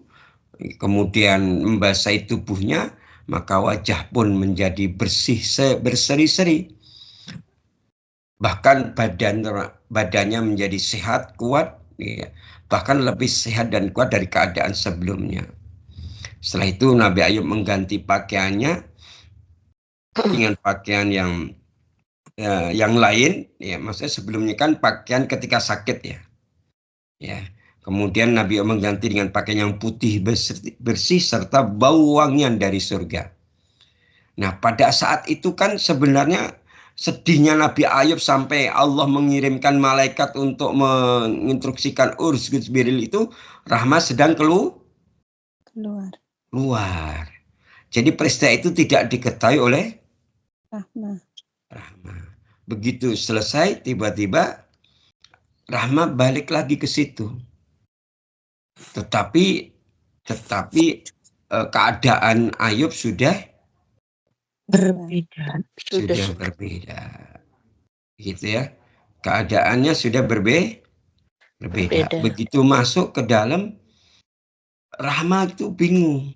kemudian membasahi tubuhnya, maka wajah pun menjadi bersih, berseri-seri. Bahkan badannya menjadi sehat, kuat, ya. Bahkan lebih sehat dan kuat dari keadaan sebelumnya. Setelah itu Nabi Ayub mengganti pakaiannya dengan pakaian yang lain, ya. Maksudnya sebelumnya kan pakaian ketika sakit, ya. Ya. Kemudian Nabi Ayub mengganti dengan pakaian yang putih bersih serta bau wangian dari surga. Nah, pada saat itu kan sebenarnya sedihnya Nabi Ayub sampai Allah mengirimkan malaikat untuk menginstruksikan Uruz Biril itu, Rahma sedang keluar. Jadi peristiwa itu tidak diketahui oleh Rahma. Begitu selesai, tiba-tiba Rahma balik lagi ke situ. Tetapi keadaan Ayub sudah berbeda. Gitu ya. Keadaannya sudah berbeda. Begitu masuk ke dalam, Rahma itu bingung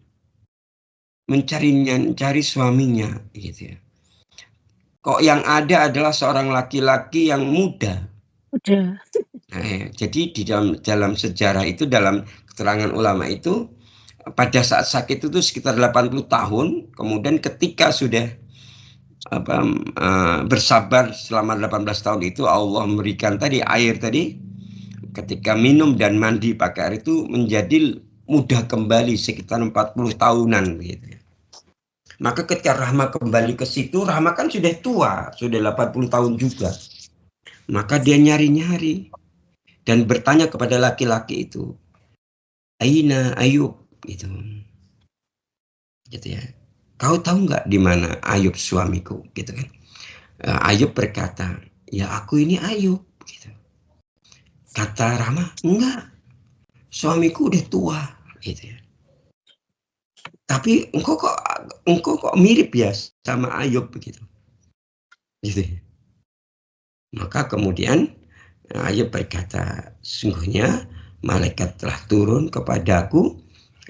mencari suaminya, gitu ya. Kok yang ada adalah seorang laki-laki yang muda. Nah, jadi di dalam sejarah itu, dalam keterangan ulama itu, pada saat sakit itu sekitar 80 tahun, kemudian ketika sudah bersabar selama 18 tahun itu, Allah memberikan tadi air tadi, ketika minum dan mandi pakai air itu menjadi mudah kembali sekitar 40 tahunan gitu. Maka ketika Rahma kembali ke situ, Rahma kan sudah tua, sudah 80 tahun juga. Maka dia nyari-nyari dan bertanya kepada laki-laki itu, Aina Ayub, gitu ya. Kau tahu nggak di mana Ayub suamiku, gitu kan? Ayub berkata, ya aku ini Ayub, gitu. Kata Rahma, enggak, suamiku udah tua, gitu ya. Tapi engkau kok mirip ya sama Ayub, begitu. Gitu. Maka kemudian Ayub berkata, sungguhnya malaikat telah turun kepadaku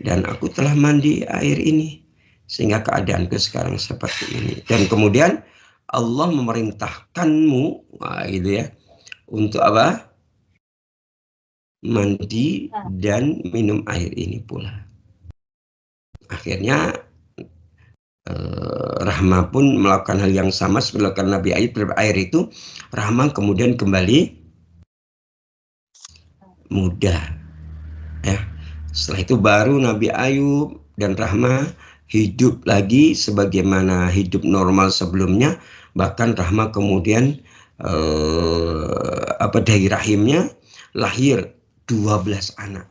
dan aku telah mandi air ini sehingga keadaanku sekarang seperti ini. Dan kemudian Allah memerintahkanmu, gitu ya, untuk apa? Mandi dan minum air ini pula. Akhirnya Rahma pun melakukan hal yang sama seperti melakukan Nabi Ayub air itu. Rahma kemudian kembali muda, ya. Setelah itu baru Nabi Ayub dan Rahma hidup lagi sebagaimana hidup normal sebelumnya. Bahkan Rahma kemudian dari rahimnya lahir 12 anak.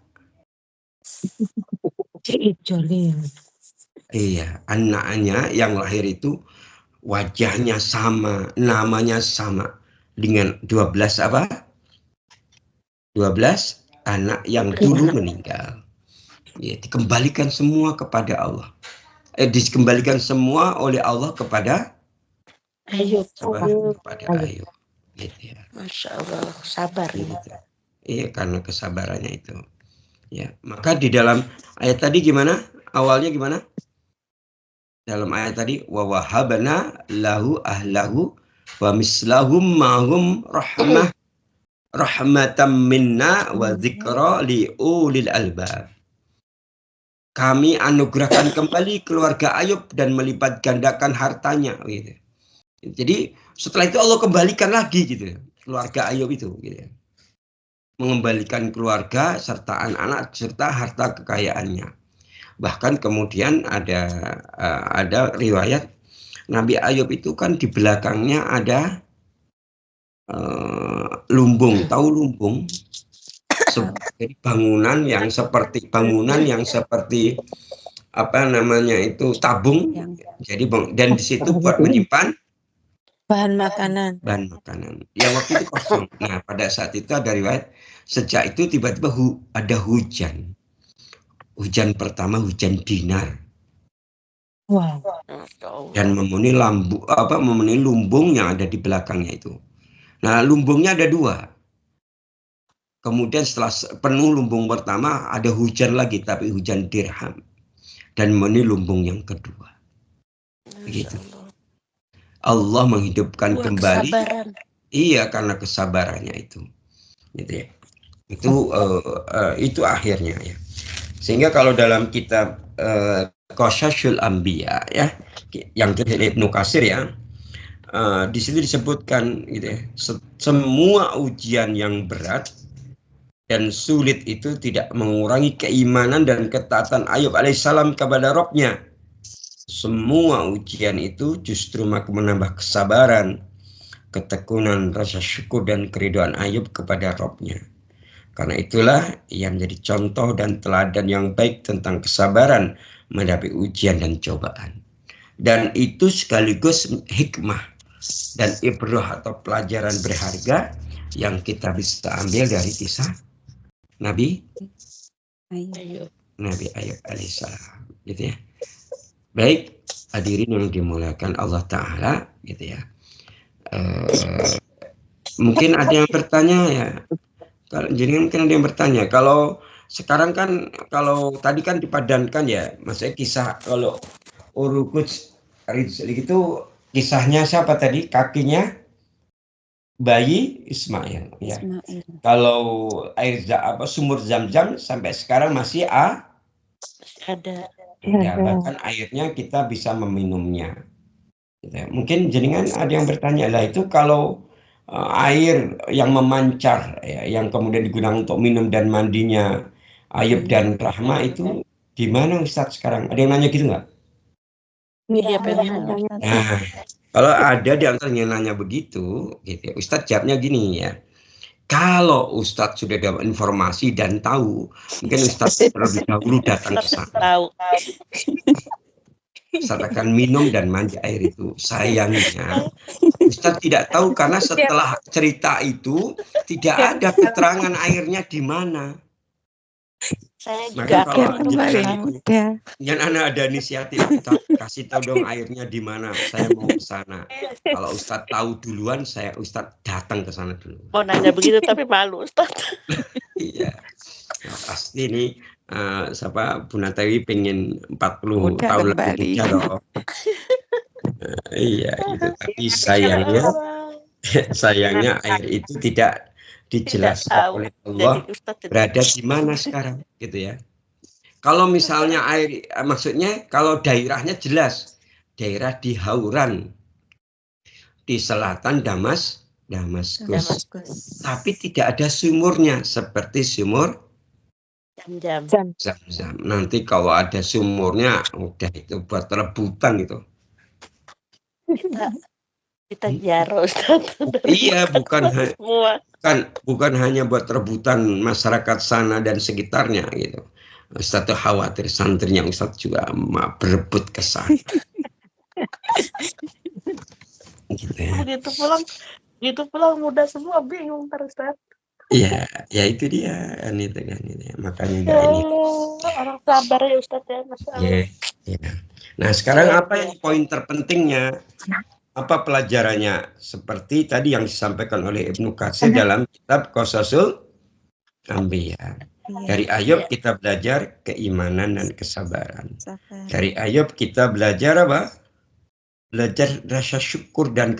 Iya, anaknya yang lahir itu wajahnya sama, namanya sama dengan 12 apa? 12 anak yang dulu meninggal. Ya, dikembalikan semua kepada Allah. Dikembalikan semua oleh Allah kepada Ayub. Kepada Ayub. Gitu ya. Masya Allah, sabar gitu. Iya, karena kesabarannya itu. Ya, maka di dalam ayat tadi gimana? Awalnya gimana? Dalam ayat tadi, wa wahabna lahu ahlahu wa mislahum mahum rahmatan minna wa dzikra li ulil albab. Kami anugerahkan kembali keluarga Ayub dan melipat gandakan hartanya, gitu. Jadi setelah itu Allah kembalikan lagi, gitu, keluarga Ayub itu, gitu. Mengembalikan keluarga serta anak-anak serta harta kekayaannya. Bahkan kemudian ada riwayat Nabi Ayub itu kan di belakangnya ada lumbung, tahu lumbung? Jadi bangunan yang seperti apa namanya itu tabung. Jadi dan di situ buat menyimpan Bahan makanan. bahan makanan. Yang waktu itu kosong. Nah, pada saat itu ada riwayat sejak itu tiba-tiba ada hujan. Hujan pertama hujan dinar. Wow. Dan memenuhi memenuhi lumbung yang ada di belakangnya itu. Nah, lumbungnya ada 2. Kemudian setelah penuh lumbung pertama ada hujan lagi, tapi hujan dirham. Dan memenuhi lumbung yang kedua. Begitu. Allah menghidupkan kembali. Kesabaran. Iya, karena kesabarannya itu. Gitu ya. Itu akhirnya ya. Sehingga kalau dalam kitab Qasasul Anbiya ya, yang dari Ibnu Katsir ya, di situ disebutkan gitu ya, semua ujian yang berat dan sulit itu tidak mengurangi keimanan dan ketaatan Ayub alaihissalam kepada Rabb-nya. Semua ujian itu justru menambah kesabaran, ketekunan, rasa syukur dan keridhaan Ayub kepada Rabb-nya. Karena itulah ia menjadi contoh dan teladan yang baik tentang kesabaran menghadapi ujian dan cobaan. Dan itu sekaligus hikmah dan ibrah atau pelajaran berharga yang kita bisa ambil dari kisah Nabi Ayub alaihissalam, gitu ya. Baik, hadirin yang dimuliakan Allah Ta'ala, gitu ya. Mungkin ada yang bertanya ya. Jadi mungkin ada yang bertanya. Kalau sekarang kan, kalau tadi kan dipadankan ya, maksudnya kisah kalau Urukuj itu kisahnya siapa tadi? Kakinya bayi Ismail. Ya. Kalau sumur Zam-Zam sampai sekarang masih Ada. Ya, bahkan airnya kita bisa meminumnya. Mungkin jenengan ada yang bertanya lah, itu kalau air yang memancar ya, yang kemudian digunakan untuk minum dan mandinya Ayub dan Rahma itu di mana Ustadz sekarang? Ada yang nanya gitu nggak? Iya, pengen. Nah, kalau ada di antara yang nanya begitu, gitu ya, Ustadz jawabnya gini ya. Kalau Ustadz sudah dapat informasi dan tahu, mungkin Ustadz terlebih dahulu datang ke sana. Tahu. Ustadz akan minum dan mandi air itu. Sayangnya, Ustadz tidak tahu karena setelah cerita itu tidak ada keterangan airnya di mana. Saya Maka juga kalau jangan ada inisiatif, Ustadz kasih tahu dong airnya di mana. Saya mau ke sana. Kalau Ustadz tahu duluan, Ustadz datang ke sana dulu. mau nanya begitu tapi malu, Ustaz. Iya, nah, pasti nih Bu Natawi pengen 40 tahun lagi kerja loh. Iya, gitu. Tapi sayangnya air itu tidak dijelaskan oleh Allah berada di mana sekarang, gitu ya. Kalau misalnya air, maksudnya kalau daerahnya jelas, daerah di Hauran, di selatan Damaskus. Tapi tidak ada sumurnya seperti sumur Zam-Zam. Nanti kalau ada sumurnya, udah itu buat rebutan itu. Kita jaro, Ustaz. Iya, bukan hanya buat rebutan masyarakat sana dan sekitarnya gitu. Ustaz tuh khawatir santrinya Ustaz juga berebut ke sana. Gitu ya. Begitu pulang muda semua bingung Ustaz. Iya, ya itu dia kan itu kan ini. Makanya orang sabar ya Ustaz ya, Masya Allah. Ya. Nah, sekarang apa yang poin terpentingnya? Apa pelajarannya? Seperti tadi yang disampaikan oleh Ibnu Katsir dalam kitab Qasasul Anbiya. Dari Ayub kita belajar keimanan dan kesabaran. Dari Ayub kita belajar apa? Belajar rasa syukur dan